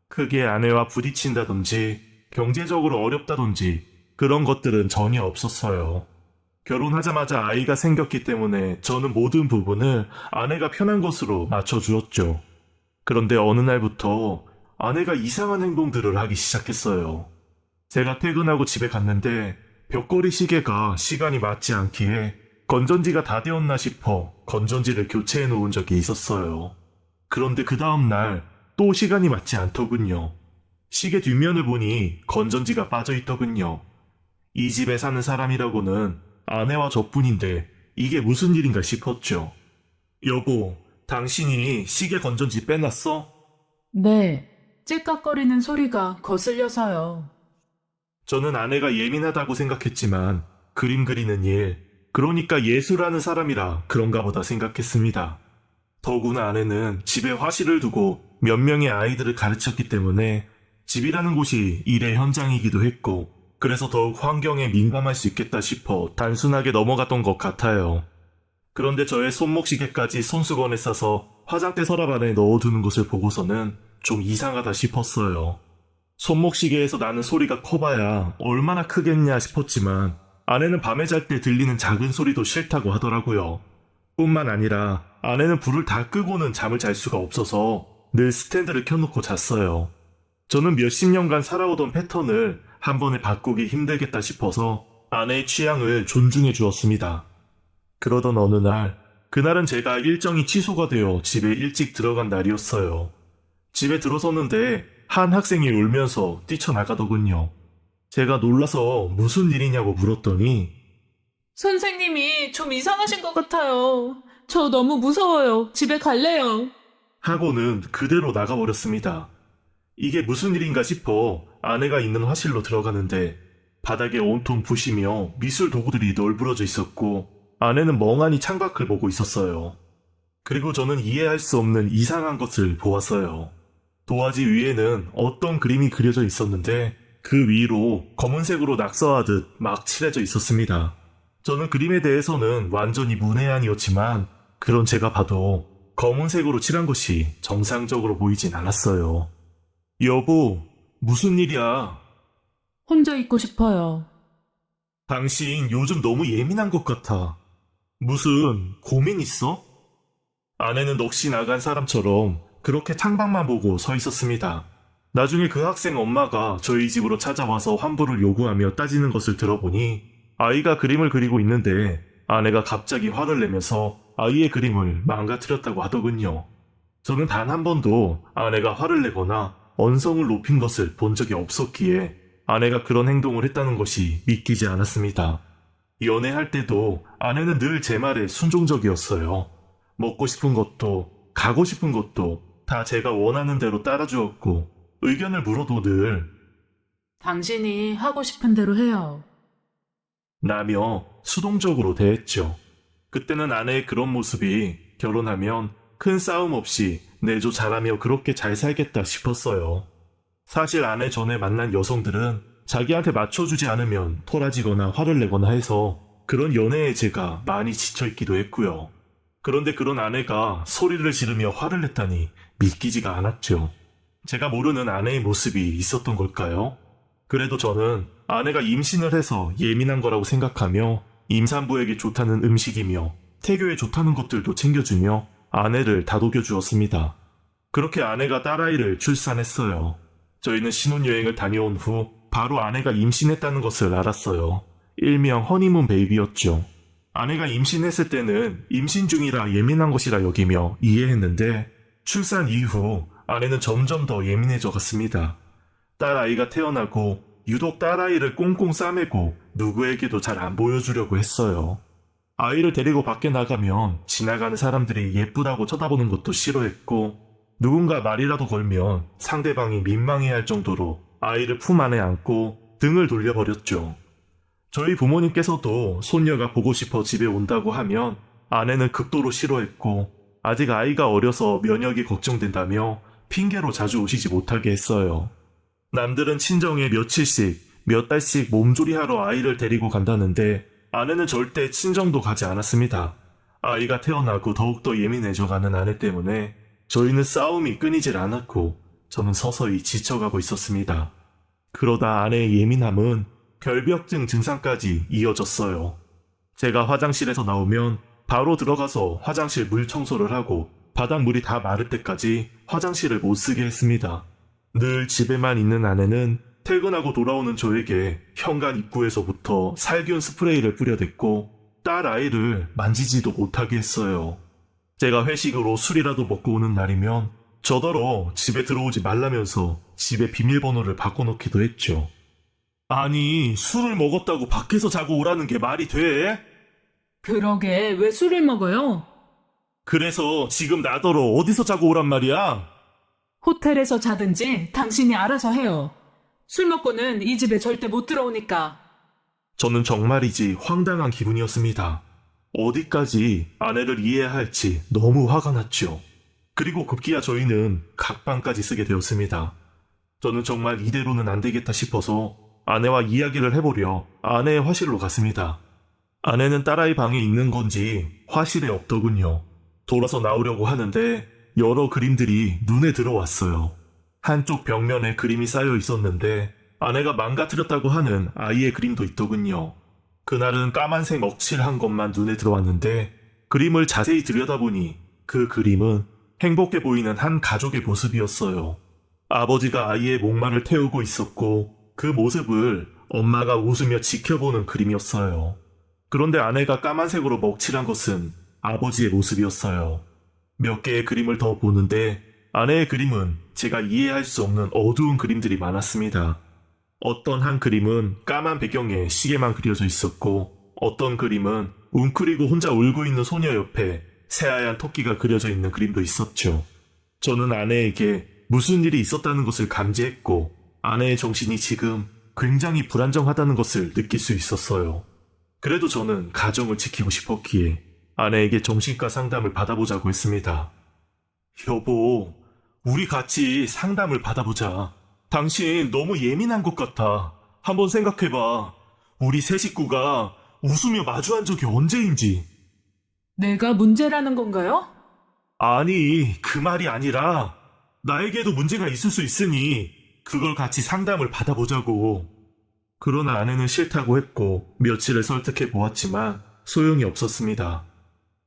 크게 아내와 부딪힌다든지 경제적으로 어렵다든지 그런 것들은 전혀 없었어요. 결혼하자마자 아이가 생겼기 때문에 저는 모든 부분을 아내가 편한 것으로 맞춰주었죠. 그런데 어느 날부터 아내가 이상한 행동들을 하기 시작했어요. 제가 퇴근하고 집에 갔는데 벽걸이 시계가 시간이 맞지 않기에 건전지가 다 되었나 싶어 건전지를 교체해 놓은 적이 있었어요. 그런데 그 다음날 또 시간이 맞지 않더군요. 시계 뒷면을 보니 건전지가 빠져 있더군요. 이 집에 사는 사람이라고는 아내와 저뿐인데 이게 무슨 일인가 싶었죠. 여보, 당신이 시계 건전지 빼놨어? 네, 찔깍거리는 소리가 거슬려서요. 저는 아내가 예민하다고 생각했지만 그림 그리는 일, 그러니까 예술하는 사람이라 그런가 보다 생각했습니다. 더구나 아내는 집에 화실을 두고 몇 명의 아이들을 가르쳤기 때문에 집이라는 곳이 일의 현장이기도 했고 그래서 더욱 환경에 민감할 수 있겠다 싶어 단순하게 넘어갔던 것 같아요. 그런데 저의 손목시계까지 손수건에 싸서 화장대 서랍 안에 넣어두는 것을 보고서는 좀 이상하다 싶었어요. 손목시계에서 나는 소리가 커봐야 얼마나 크겠냐 싶었지만 아내는 밤에 잘 때 들리는 작은 소리도 싫다고 하더라고요. 뿐만 아니라 아내는 불을 다 끄고는 잠을 잘 수가 없어서 늘 스탠드를 켜놓고 잤어요. 저는 몇십 년간 살아오던 패턴을 한 번에 바꾸기 힘들겠다 싶어서 아내의 취향을 존중해 주었습니다. 그러던 어느 날, 그날은 제가 일정이 취소가 되어 집에 일찍 들어간 날이었어요. 집에 들어섰는데 한 학생이 울면서 뛰쳐나가더군요. 제가 놀라서 무슨 일이냐고 물었더니 선생님이 좀 이상하신 것 같아요. 저 너무 무서워요. 집에 갈래요. 하고는 그대로 나가버렸습니다. 이게 무슨 일인가 싶어 아내가 있는 화실로 들어가는데 바닥에 온통 붓이며 미술 도구들이 널브러져 있었고 아내는 멍하니 창밖을 보고 있었어요. 그리고 저는 이해할 수 없는 이상한 것을 보았어요. 도화지 위에는 어떤 그림이 그려져 있었는데 그 위로 검은색으로 낙서하듯 막 칠해져 있었습니다. 저는 그림에 대해서는 완전히 문외한이었지만 그런 제가 봐도 검은색으로 칠한 것이 정상적으로 보이진 않았어요. 여보, 무슨 일이야? 혼자 있고 싶어요. 당신 요즘 너무 예민한 것 같아. 무슨 고민 있어? 아내는 넋이 나간 사람처럼 그렇게 창밖만 보고 서 있었습니다. 나중에 그 학생 엄마가 저희 집으로 찾아와서 환불을 요구하며 따지는 것을 들어보니 아이가 그림을 그리고 있는데 아내가 갑자기 화를 내면서 아이의 그림을 망가뜨렸다고 하더군요. 저는 단 한 번도 아내가 화를 내거나 언성을 높인 것을 본 적이 없었기에 아내가 그런 행동을 했다는 것이 믿기지 않았습니다. 연애할 때도 아내는 늘 제 말에 순종적이었어요. 먹고 싶은 것도 가고 싶은 것도 다 제가 원하는 대로 따라주었고 의견을 물어도 늘 당신이 하고 싶은 대로 해요. 라며 수동적으로 대했죠. 그때는 아내의 그런 모습이 결혼하면 큰 싸움 없이 내조 잘하며 그렇게 잘 살겠다 싶었어요. 사실 아내 전에 만난 여성들은 자기한테 맞춰주지 않으면 토라지거나 화를 내거나 해서 그런 연애에 제가 많이 지쳐있기도 했고요. 그런데 그런 아내가 소리를 지르며 화를 냈다니 믿기지가 않았죠. 제가 모르는 아내의 모습이 있었던 걸까요? 그래도 저는 아내가 임신을 해서 예민한 거라고 생각하며 임산부에게 좋다는 음식이며 태교에 좋다는 것들도 챙겨주며 아내를 다독여 주었습니다. 그렇게 아내가 딸아이를 출산했어요. 저희는 신혼여행을 다녀온 후 바로 아내가 임신했다는 것을 알았어요. 일명 허니문 베이비였죠. 아내가 임신했을 때는 임신 중이라 예민한 것이라 여기며 이해했는데 출산 이후 아내는 점점 더 예민해져 갔습니다. 딸아이가 태어나고 유독 딸아이를 꽁꽁 싸매고 누구에게도 잘 안 보여주려고 했어요. 아이를 데리고 밖에 나가면 지나가는 사람들이 예쁘다고 쳐다보는 것도 싫어했고 누군가 말이라도 걸면 상대방이 민망해할 정도로 아이를 품 안에 안고 등을 돌려버렸죠. 저희 부모님께서도 손녀가 보고 싶어 집에 온다고 하면 아내는 극도로 싫어했고 아직 아이가 어려서 면역이 걱정된다며 핑계로 자주 오시지 못하게 했어요. 남들은 친정에 며칠씩, 몇 달씩 몸조리하러 아이를 데리고 간다는데 아내는 절대 친정도 가지 않았습니다. 아이가 태어나고 더욱더 예민해져가는 아내 때문에 저희는 싸움이 끊이질 않았고 저는 서서히 지쳐가고 있었습니다. 그러다 아내의 예민함은 결벽증 증상까지 이어졌어요. 제가 화장실에서 나오면 바로 들어가서 화장실 물 청소를 하고 바닥물이 다 마를 때까지 화장실을 못 쓰게 했습니다. 늘 집에만 있는 아내는 퇴근하고 돌아오는 저에게 현관 입구에서부터 살균 스프레이를 뿌려댔고 딸 아이를 만지지도 못하게 했어요. 제가 회식으로 술이라도 먹고 오는 날이면 저더러 집에 들어오지 말라면서 집에 비밀번호를 바꿔놓기도 했죠. 아니, 술을 먹었다고 밖에서 자고 오라는 게 말이 돼? 그러게, 왜 술을 먹어요? 그래서 지금 나더러 어디서 자고 오란 말이야? 호텔에서 자든지 당신이 알아서 해요. 술 먹고는 이 집에 절대 못 들어오니까. 저는 정말이지 황당한 기분이었습니다. 어디까지 아내를 이해해야 할지 너무 화가 났죠. 그리고 급기야 저희는 각방까지 쓰게 되었습니다. 저는 정말 이대로는 안 되겠다 싶어서 아내와 이야기를 해보려 아내의 화실로 갔습니다. 아내는 딸아이 방에 있는 건지 화실에 없더군요. 돌아서 나오려고 하는데 여러 그림들이 눈에 들어왔어요. 한쪽 벽면에 그림이 쌓여 있었는데 아내가 망가뜨렸다고 하는 아이의 그림도 있더군요. 그날은 까만색 먹칠한 것만 눈에 들어왔는데 그림을 자세히 들여다보니 그 그림은 행복해 보이는 한 가족의 모습이었어요. 아버지가 아이의 목마를 태우고 있었고 그 모습을 엄마가 웃으며 지켜보는 그림이었어요. 그런데 아내가 까만색으로 먹칠한 것은 아버지의 모습이었어요. 몇 개의 그림을 더 보는데 아내의 그림은 제가 이해할 수 없는 어두운 그림들이 많았습니다. 어떤 한 그림은 까만 배경에 시계만 그려져 있었고 어떤 그림은 웅크리고 혼자 울고 있는 소녀 옆에 새하얀 토끼가 그려져 있는 그림도 있었죠. 저는 아내에게 무슨 일이 있었다는 것을 감지했고 아내의 정신이 지금 굉장히 불안정하다는 것을 느낄 수 있었어요. 그래도 저는 가정을 지키고 싶었기에 아내에게 정신과 상담을 받아보자고 했습니다. 여보, 우리 같이 상담을 받아보자. 당신 너무 예민한 것 같아. 한번 생각해봐. 우리 세 식구가 웃으며 마주한 적이 언제인지. 내가 문제라는 건가요? 아니, 그 말이 아니라 나에게도 문제가 있을 수 있으니 그걸 같이 상담을 받아보자고. 그러나 아내는 싫다고 했고 며칠을 설득해 보았지만 소용이 없었습니다.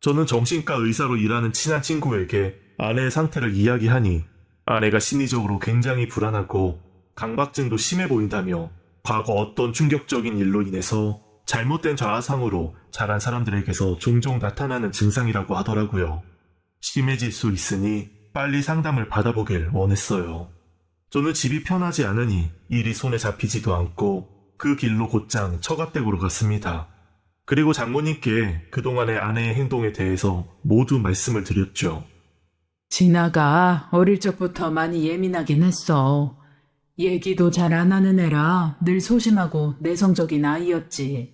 저는 정신과 의사로 일하는 친한 친구에게 아내의 상태를 이야기하니 아내가 심리적으로 굉장히 불안하고 강박증도 심해 보인다며 과거 어떤 충격적인 일로 인해서 잘못된 좌아상으로 자란 사람들에게서 종종 나타나는 증상이라고 하더라고요. 심해질 수 있으니 빨리 상담을 받아보길 원했어요. 저는 집이 편하지 않으니 일이 손에 잡히지도 않고 그 길로 곧장 처갓댁으로 갔습니다. 그리고 장모님께 그동안의 아내의 행동에 대해서 모두 말씀을 드렸죠. 진아가 어릴 적부터 많이 예민하긴 했어. 얘기도 잘 안 하는 애라 늘 소심하고 내성적인 아이였지.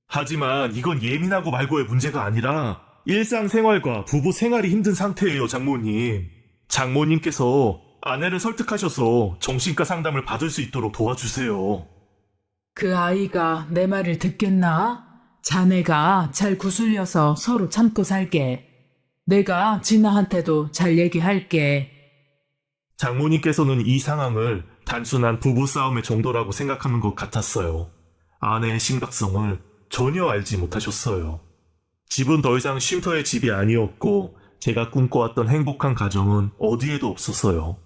하지만 이건 예민하고 말고의 문제가 아니라 일상생활과 부부 생활이 힘든 상태예요, 장모님. 장모님께서 아내를 설득하셔서 정신과 상담을 받을 수 있도록 도와주세요. 그 아이가 내 말을 듣겠나? 자네가 잘 구슬려서 서로 참고 살게. 내가 진아한테도 잘 얘기할게. 장모님께서는 이 상황을 단순한 부부싸움의 정도라고 생각하는 것 같았어요. 아내의 심각성을 전혀 알지 못하셨어요. 집은 더 이상 쉼터의 집이 아니었고 제가 꿈꿔왔던 행복한 가정은 어디에도 없었어요.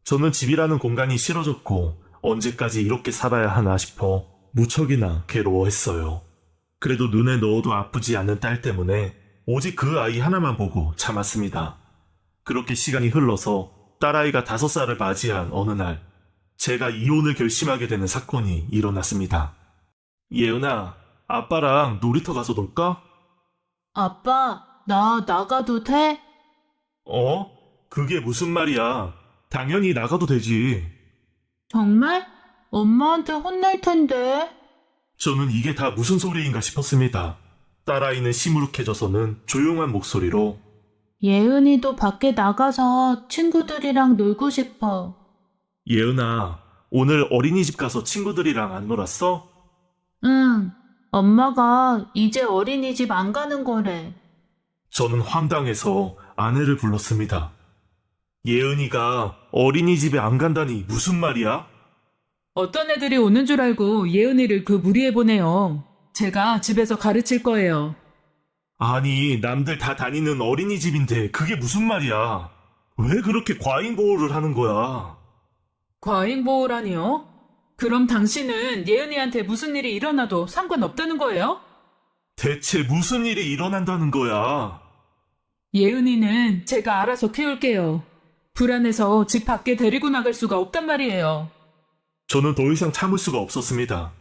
저는 집이라는 공간이 싫어졌고 언제까지 이렇게 살아야 하나 싶어 무척이나 괴로워했어요. 그래도 눈에 넣어도 아프지 않는 딸 때문에 오직 그 아이 하나만 보고 참았습니다. 그렇게 시간이 흘러서 딸아이가 5살을 맞이한 어느 날 제가 이혼을 결심하게 되는 사건이 일어났습니다. 예은아, 아빠랑 놀이터 가서 놀까? 아빠, 나 나가도 돼? 어? 그게 무슨 말이야? 당연히 나가도 되지. 정말? 엄마한테 혼날 텐데. 저는 이게 다 무슨 소리인가 싶었습니다. 딸아이는 시무룩해져서는 조용한 목소리로 예은이도 밖에 나가서 친구들이랑 놀고 싶어. 예은아, 오늘 어린이집 가서 친구들이랑 안 놀았어? 응, 엄마가 이제 어린이집 안 가는 거래. 저는 황당해서 아내를 불렀습니다. 예은이가 어린이집에 안 간다니 무슨 말이야? 어떤 애들이 오는 줄 알고 예은이를 그 무리해 보내요. 제가 집에서 가르칠 거예요. 아니, 남들 다 다니는 어린이집인데 그게 무슨 말이야? 왜 그렇게 과잉 보호를 하는 거야? 과잉 보호라니요? 그럼 당신은 예은이한테 무슨 일이 일어나도 상관없다는 거예요? 대체 무슨 일이 일어난다는 거야? 예은이는 제가 알아서 키울게요. 불안해서 집 밖에 데리고 나갈 수가 없단 말이에요. 저는 더 이상 참을 수가 없었습니다.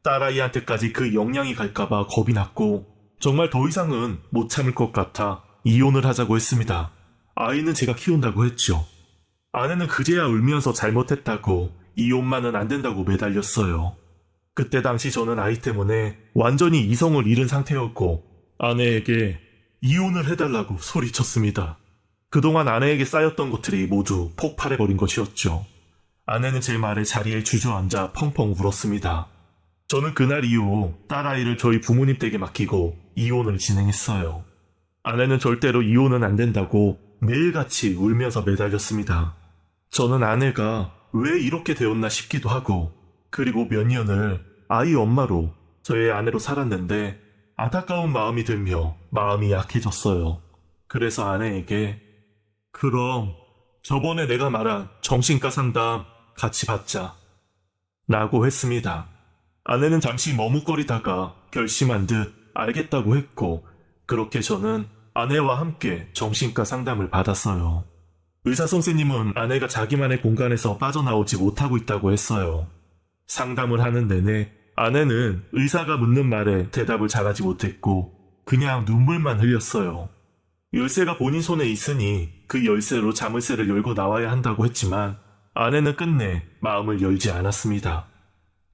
딸아이한테까지 그 영향이 갈까봐 겁이 났고 정말 더 이상은 못 참을 것 같아 이혼을 하자고 했습니다. 아이는 제가 키운다고 했죠. 아내는 그제야 울면서 잘못했다고 이혼만은 안 된다고 매달렸어요. 그때 당시 저는 아이 때문에 완전히 이성을 잃은 상태였고 아내에게 이혼을 해달라고 소리쳤습니다. 그동안 아내에게 쌓였던 것들이 모두 폭발해버린 것이었죠. 아내는 제 말에 자리에 주저앉아 펑펑 울었습니다. 저는 그날 이후 딸아이를 저희 부모님 댁에 맡기고 이혼을 진행했어요. 아내는 절대로 이혼은 안 된다고 매일같이 울면서 매달렸습니다. 저는 아내가 왜 이렇게 되었나 싶기도 하고 그리고 몇 년을 아이 엄마로 저의 아내로 살았는데 안타까운 마음이 들며 마음이 약해졌어요. 그래서 아내에게 그럼 저번에 내가 말한 정신과 상담 같이 받자 라고 했습니다. 아내는 잠시 머뭇거리다가 결심한 듯 알겠다고 했고 그렇게 저는 아내와 함께 정신과 상담을 받았어요. 의사 선생님은 아내가 자기만의 공간에서 빠져나오지 못하고 있다고 했어요. 상담을 하는 내내 아내는 의사가 묻는 말에 대답을 잘하지 못했고 그냥 눈물만 흘렸어요. 열쇠가 본인 손에 있으니 그 열쇠로 자물쇠를 열고 나와야 한다고 했지만 아내는 끝내 마음을 열지 않았습니다.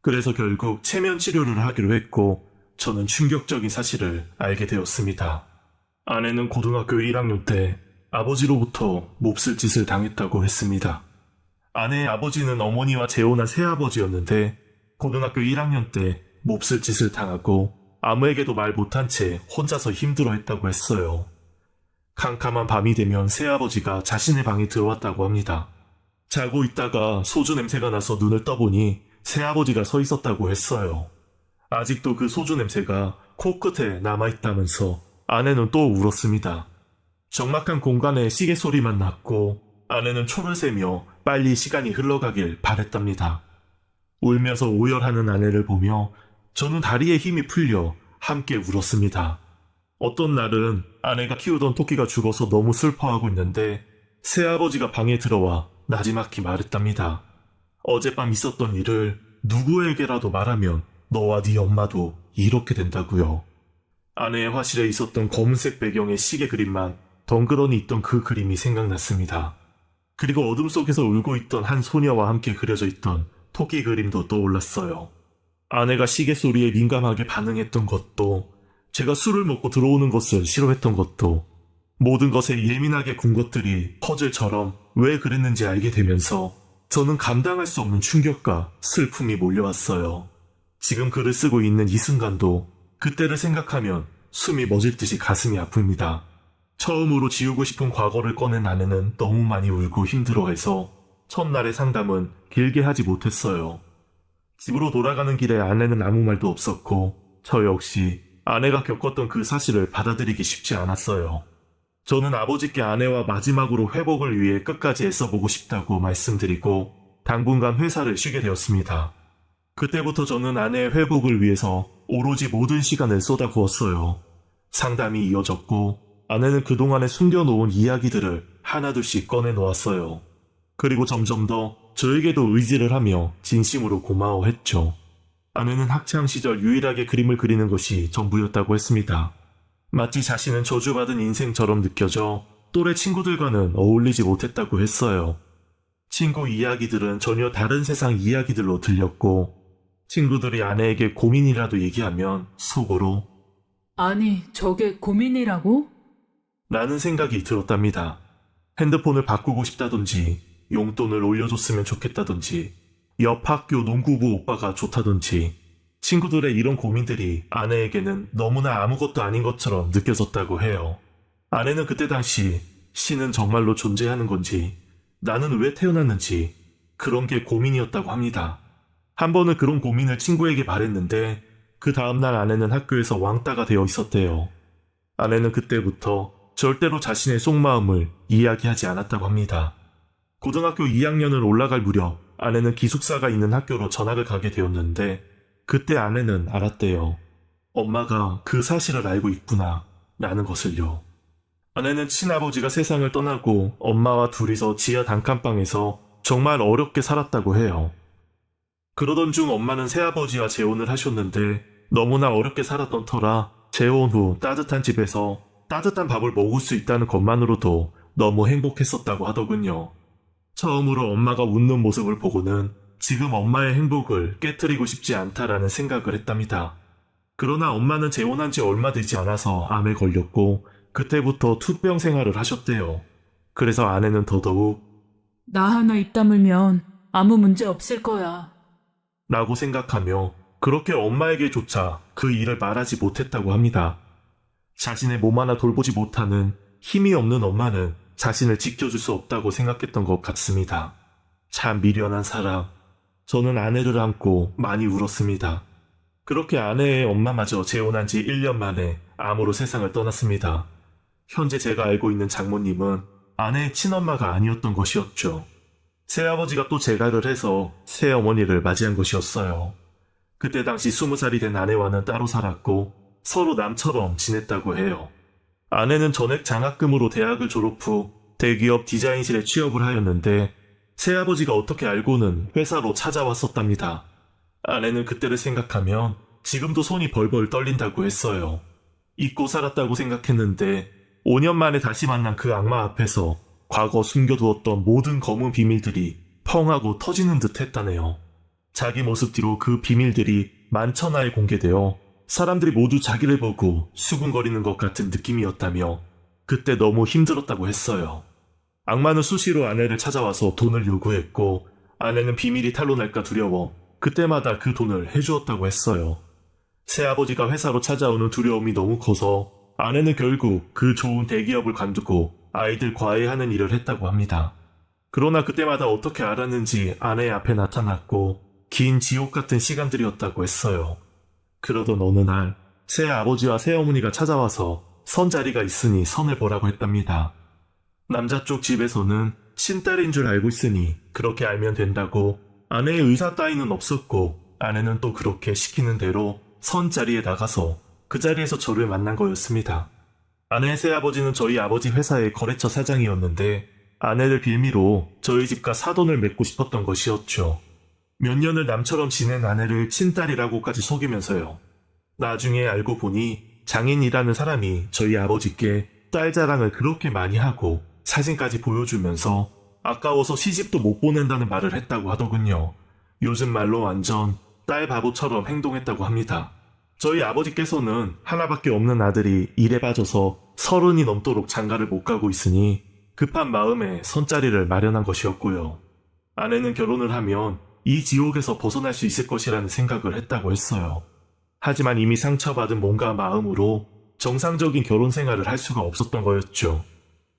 그래서 결국 체면 치료를 하기로 했고 저는 충격적인 사실을 알게 되었습니다. 아내는 고등학교 1학년 때 아버지로부터 몹쓸 짓을 당했다고 했습니다. 아내의 아버지는 어머니와 재혼한 새아버지였는데 고등학교 1학년 때 몹쓸 짓을 당하고 아무에게도 말 못한 채 혼자서 힘들어했다고 했어요. 캄캄한 밤이 되면 새아버지가 자신의 방에 들어왔다고 합니다. 자고 있다가 소주 냄새가 나서 눈을 떠보니 새아버지가 서 있었다고 했어요. 아직도 그 소주 냄새가 코끝에 남아있다면서 아내는 또 울었습니다. 적막한 공간에 시계 소리만 났고 아내는 초를 세며 빨리 시간이 흘러가길 바랬답니다. 울면서 오열하는 아내를 보며 저는 다리에 힘이 풀려 함께 울었습니다. 어떤 날은 아내가 키우던 토끼가 죽어서 너무 슬퍼하고 있는데 새아버지가 방에 들어와 나지막히 말했답니다. 어젯밤 있었던 일을 누구에게라도 말하면 너와 네 엄마도 이렇게 된다고요. 아내의 화실에 있었던 검은색 배경의 시계 그림만 덩그러니 있던 그 그림이 생각났습니다. 그리고 어둠 속에서 울고 있던 한 소녀와 함께 그려져 있던 토끼 그림도 떠올랐어요. 아내가 시계 소리에 민감하게 반응했던 것도 제가 술을 먹고 들어오는 것을 싫어했던 것도 모든 것에 예민하게 군 것들이 퍼즐처럼 왜 그랬는지 알게 되면서 저는 감당할 수 없는 충격과 슬픔이 몰려왔어요. 지금 글을 쓰고 있는 이 순간도 그때를 생각하면 숨이 멎을 듯이 가슴이 아픕니다. 처음으로 지우고 싶은 과거를 꺼낸 아내는 너무 많이 울고 힘들어해서 첫날의 상담은 길게 하지 못했어요. 집으로 돌아가는 길에 아내는 아무 말도 없었고 저 역시 아내가 겪었던 그 사실을 받아들이기 쉽지 않았어요. 저는 아버지께 아내와 마지막으로 회복을 위해 끝까지 애써보고 싶다고 말씀드리고 당분간 회사를 쉬게 되었습니다. 그때부터 저는 아내의 회복을 위해서 오로지 모든 시간을 쏟아부었어요. 상담이 이어졌고 아내는 그동안에 숨겨놓은 이야기들을 하나둘씩 꺼내놓았어요. 그리고 점점 더 저에게도 의지를 하며 진심으로 고마워했죠. 아내는 학창시절 유일하게 그림을 그리는 것이 전부였다고 했습니다. 마치 자신은 저주받은 인생처럼 느껴져 또래 친구들과는 어울리지 못했다고 했어요. 친구 이야기들은 전혀 다른 세상 이야기들로 들렸고 친구들이 아내에게 고민이라도 얘기하면 속으로 아니, 저게 고민이라고? 라는 생각이 들었답니다. 핸드폰을 바꾸고 싶다든지 용돈을 올려줬으면 좋겠다든지 옆 학교 농구부 오빠가 좋다든지 친구들의 이런 고민들이 아내에게는 너무나 아무것도 아닌 것처럼 느껴졌다고 해요. 아내는 그때 당시 신은 정말로 존재하는 건지 나는 왜 태어났는지 그런 게 고민이었다고 합니다. 한 번은 그런 고민을 친구에게 말했는데 그 다음날 아내는 학교에서 왕따가 되어 있었대요. 아내는 그때부터 절대로 자신의 속마음을 이야기하지 않았다고 합니다. 고등학교 2학년을 올라갈 무렵 아내는 기숙사가 있는 학교로 전학을 가게 되었는데 그때 아내는 알았대요. 엄마가 그 사실을 알고 있구나 라는 것을요. 아내는 친아버지가 세상을 떠나고 엄마와 둘이서 지하 단칸방에서 정말 어렵게 살았다고 해요. 그러던 중 엄마는 새아버지와 재혼을 하셨는데 너무나 어렵게 살았던 터라 재혼 후 따뜻한 집에서 따뜻한 밥을 먹을 수 있다는 것만으로도 너무 행복했었다고 하더군요. 처음으로 엄마가 웃는 모습을 보고는 지금 엄마의 행복을 깨트리고 싶지 않다라는 생각을 했답니다. 그러나 엄마는 재혼한 지 얼마 되지 않아서 암에 걸렸고 그때부터 투병 생활을 하셨대요. 그래서 아내는 더더욱 나 하나 입 다물면 아무 문제 없을 거야. 라고 생각하며 그렇게 엄마에게조차 그 일을 말하지 못했다고 합니다. 자신의 몸 하나 돌보지 못하는 힘이 없는 엄마는 자신을 지켜줄 수 없다고 생각했던 것 같습니다. 참 미련한 사람. 저는 아내를 안고 많이 울었습니다. 그렇게 아내의 엄마마저 재혼한 지 1년 만에 암으로 세상을 떠났습니다. 현재 제가 알고 있는 장모님은 아내의 친엄마가 아니었던 것이었죠. 새아버지가 또 재가를 해서 새어머니를 맞이한 것이었어요. 그때 당시 20살이 된 아내와는 따로 살았고 서로 남처럼 지냈다고 해요. 아내는 전액 장학금으로 대학을 졸업 후 대기업 디자인실에 취업을 하였는데 새아버지가 어떻게 알고는 회사로 찾아왔었답니다. 아내는 그때를 생각하면 지금도 손이 벌벌 떨린다고 했어요. 잊고 살았다고 생각했는데 5년 만에 다시 만난 그 악마 앞에서 과거 숨겨두었던 모든 검은 비밀들이 펑하고 터지는 듯 했다네요. 자기 모습 뒤로 그 비밀들이 만천하에 공개되어 사람들이 모두 자기를 보고 수군거리는 것 같은 느낌이었다며 그때 너무 힘들었다고 했어요. 악마는 수시로 아내를 찾아와서 돈을 요구했고 아내는 비밀이 탄로날까 두려워 그때마다 그 돈을 해주었다고 했어요. 새아버지가 회사로 찾아오는 두려움이 너무 커서 아내는 결국 그 좋은 대기업을 관두고 아이들 과외하는 일을 했다고 합니다. 그러나 그때마다 어떻게 알았는지 아내 앞에 나타났고 긴 지옥 같은 시간들이었다고 했어요. 그러던 어느 날 새아버지와 새어머니가 찾아와서 선자리가 있으니 선을 보라고 했답니다. 남자 쪽 집에서는 친딸인 줄 알고 있으니 그렇게 알면 된다고 아내의 의사 따위는 없었고 아내는 또 그렇게 시키는 대로 선자리에 나가서 그 자리에서 저를 만난 거였습니다. 아내의 새아버지는 저희 아버지 회사의 거래처 사장이었는데 아내를 빌미로 저희 집과 사돈을 맺고 싶었던 것이었죠. 몇 년을 남처럼 지낸 아내를 친딸이라고까지 속이면서요. 나중에 알고 보니 장인이라는 사람이 저희 아버지께 딸 자랑을 그렇게 많이 하고 사진까지 보여주면서 아까워서 시집도 못 보낸다는 말을 했다고 하더군요. 요즘 말로 완전 딸 바보처럼 행동했다고 합니다. 저희 아버지께서는 하나밖에 없는 아들이 일에 빠져서 30이 넘도록 장가를 못 가고 있으니 급한 마음에 선자리를 마련한 것이었고요. 아내는 결혼을 하면 이 지옥에서 벗어날 수 있을 것이라는 생각을 했다고 했어요. 하지만 이미 상처받은 몸과 마음으로 정상적인 결혼 생활을 할 수가 없었던 거였죠.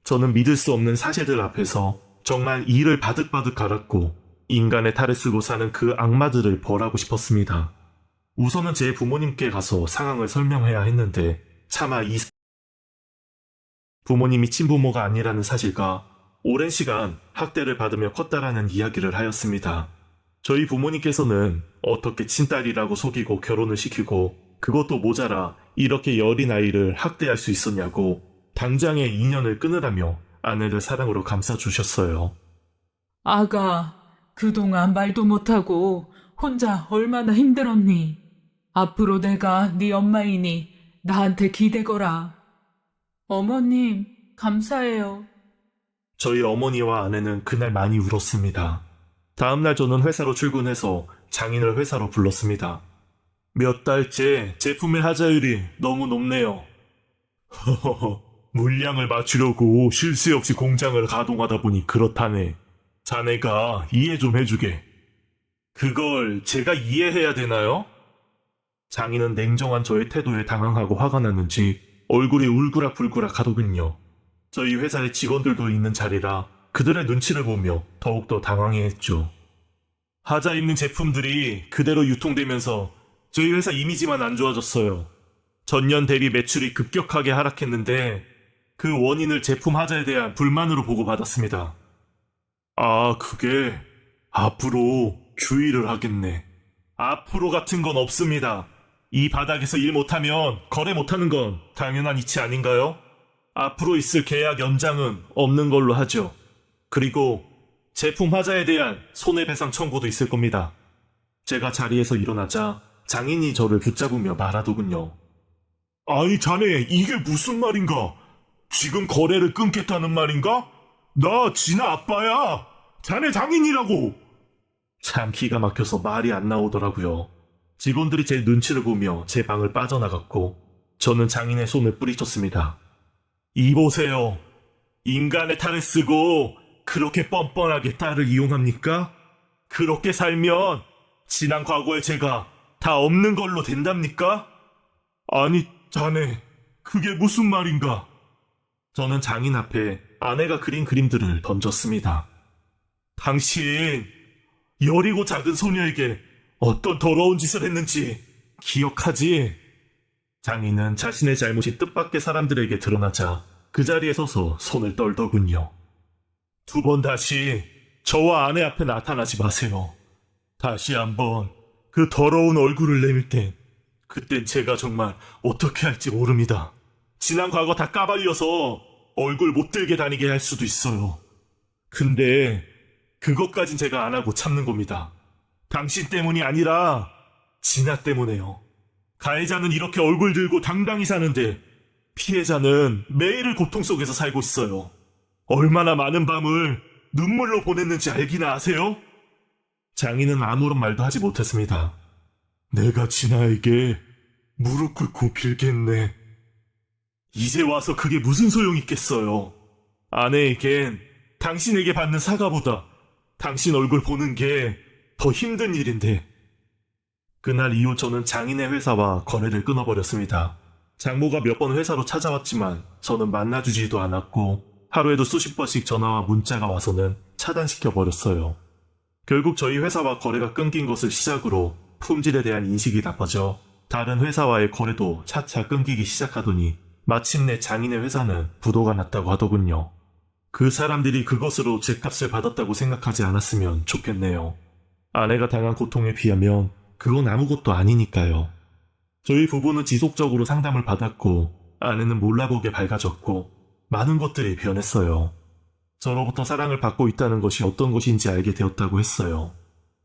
저는 믿을 수 없는 사실들 앞에서 정말 이를 바득바득 갈았고 인간의 탈을 쓰고 사는 그 악마들을 벌하고 싶었습니다. 우선은 제 부모님께 가서 상황을 설명해야 했는데 차마 부모님이 친부모가 아니라는 사실과 오랜 시간 학대를 받으며 컸다라는 이야기를 하였습니다. 저희 부모님께서는 어떻게 친딸이라고 속이고 결혼을 시키고 그것도 모자라 이렇게 여린 아이를 학대할 수 있었냐고 당장에 인연을 끊으라며 아내를 사랑으로 감싸주셨어요. 아가, 그동안 말도 못하고 혼자 얼마나 힘들었니? 앞으로 내가 네 엄마이니 나한테 기대거라. 어머님, 감사해요. 저희 어머니와 아내는 그날 많이 울었습니다. 다음날 저는 회사로 출근해서 장인을 회사로 불렀습니다. 몇 달째 제품의 하자율이 너무 높네요. 허허허, 물량을 맞추려고 쉴 새 없이 공장을 가동하다 보니 그렇다네. 자네가 이해 좀 해주게. 그걸 제가 이해해야 되나요? 장인은 냉정한 저의 태도에 당황하고 화가 났는지 얼굴이 울그락불그락 하더군요. 저희 회사의 직원들도 있는 자리라 그들의 눈치를 보며 더욱더 당황해했죠. 하자 입는 제품들이 그대로 유통되면서 저희 회사 이미지만 안 좋아졌어요. 전년 대비 매출이 급격하게 하락했는데 그 원인을 제품 하자에 대한 불만으로 보고받았습니다. 아, 그게 앞으로 주의를 하겠네. 앞으로 같은 건 없습니다. 이 바닥에서 일 못하면 거래 못하는 건 당연한 이치 아닌가요? 앞으로 있을 계약 연장은 없는 걸로 하죠. 그리고 제품 하자에 대한 손해배상 청구도 있을 겁니다. 제가 자리에서 일어나자 장인이 저를 붙잡으며 말하더군요. 아니 자네 이게 무슨 말인가? 지금 거래를 끊겠다는 말인가? 나 진아 아빠야. 자네 장인이라고. 참 기가 막혀서 말이 안 나오더라고요. 직원들이 제 눈치를 보며 제 방을 빠져나갔고 저는 장인의 손을 뿌리쳤습니다. 이보세요. 인간의 탈을 쓰고 그렇게 뻔뻔하게 딸을 이용합니까? 그렇게 살면 지난 과거의 제가 다 없는 걸로 된답니까? 아니 자네 그게 무슨 말인가? 저는 장인 앞에 아내가 그린 그림들을 던졌습니다. 당신 여리고 작은 소녀에게 어떤 더러운 짓을 했는지 기억하지? 장인은 자신의 잘못이 뜻밖의 사람들에게 드러나자 그 자리에 서서 손을 떨더군요. 두 번 다시 저와 아내 앞에 나타나지 마세요. 다시 한번 그 더러운 얼굴을 내밀 땐 그땐 제가 정말 어떻게 할지 모릅니다. 지난 과거 다 까발려서 얼굴 못 들게 다니게 할 수도 있어요. 근데 그것까진 제가 안 하고 참는 겁니다. 당신 때문이 아니라 진아 때문에요. 가해자는 이렇게 얼굴 들고 당당히 사는데 피해자는 매일을 고통 속에서 살고 있어요. 얼마나 많은 밤을 눈물로 보냈는지 알기나 아세요? 장인은 아무런 말도 하지 못했습니다. 내가 진아에게 무릎 꿇고 빌겠네. 이제 와서 그게 무슨 소용이 있겠어요. 아내에겐 당신에게 받는 사과보다 당신 얼굴 보는 게 더 힘든 일인데. 그날 이후 저는 장인의 회사와 거래를 끊어버렸습니다. 장모가 몇 번 회사로 찾아왔지만 저는 만나주지도 않았고 하루에도 수십 번씩 전화와 문자가 와서는 차단시켜버렸어요. 결국 저희 회사와 거래가 끊긴 것을 시작으로 품질에 대한 인식이 나빠져 다른 회사와의 거래도 차차 끊기기 시작하더니 마침내 장인의 회사는 부도가 났다고 하더군요. 그 사람들이 그것으로 제값을 받았다고 생각하지 않았으면 좋겠네요. 아내가 당한 고통에 비하면 그건 아무것도 아니니까요. 저희 부부는 지속적으로 상담을 받았고 아내는 몰라보게 밝아졌고 많은 것들이 변했어요. 저로부터 사랑을 받고 있다는 것이 어떤 것인지 알게 되었다고 했어요.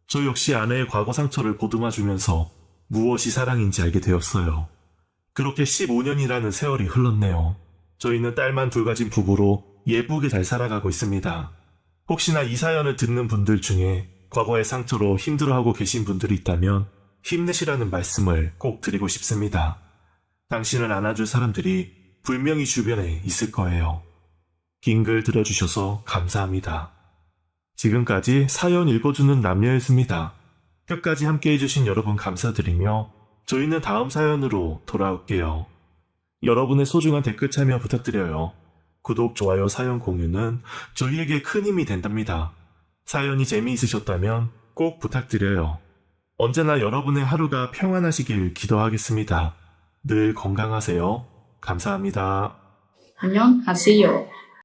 저 역시 아내의 과거 상처를 보듬어주면서 무엇이 사랑인지 알게 되었어요. 그렇게 15년이라는 세월이 흘렀네요. 저희는 딸만 둘 가진 부부로 예쁘게 잘 살아가고 있습니다. 혹시나 이 사연을 듣는 분들 중에 과거의 상처로 힘들어하고 계신 분들이 있다면 힘내시라는 말씀을 꼭 드리고 싶습니다. 당신을 안아줄 사람들이 분명히 주변에 있을 거예요. 긴 글 들어주셔서 감사합니다. 지금까지 사연 읽어주는 남녀였습니다. 끝까지 함께 해주신 여러분 감사드리며 저희는 다음 사연으로 돌아올게요. 여러분의 소중한 댓글 참여 부탁드려요. 구독, 좋아요, 사연 공유는 저희에게 큰 힘이 된답니다. 사연이 재미있으셨다면 꼭 부탁드려요. 언제나 여러분의 하루가 평안하시길 기도하겠습니다. 늘 건강하세요. 감사합니다. 안녕하세요.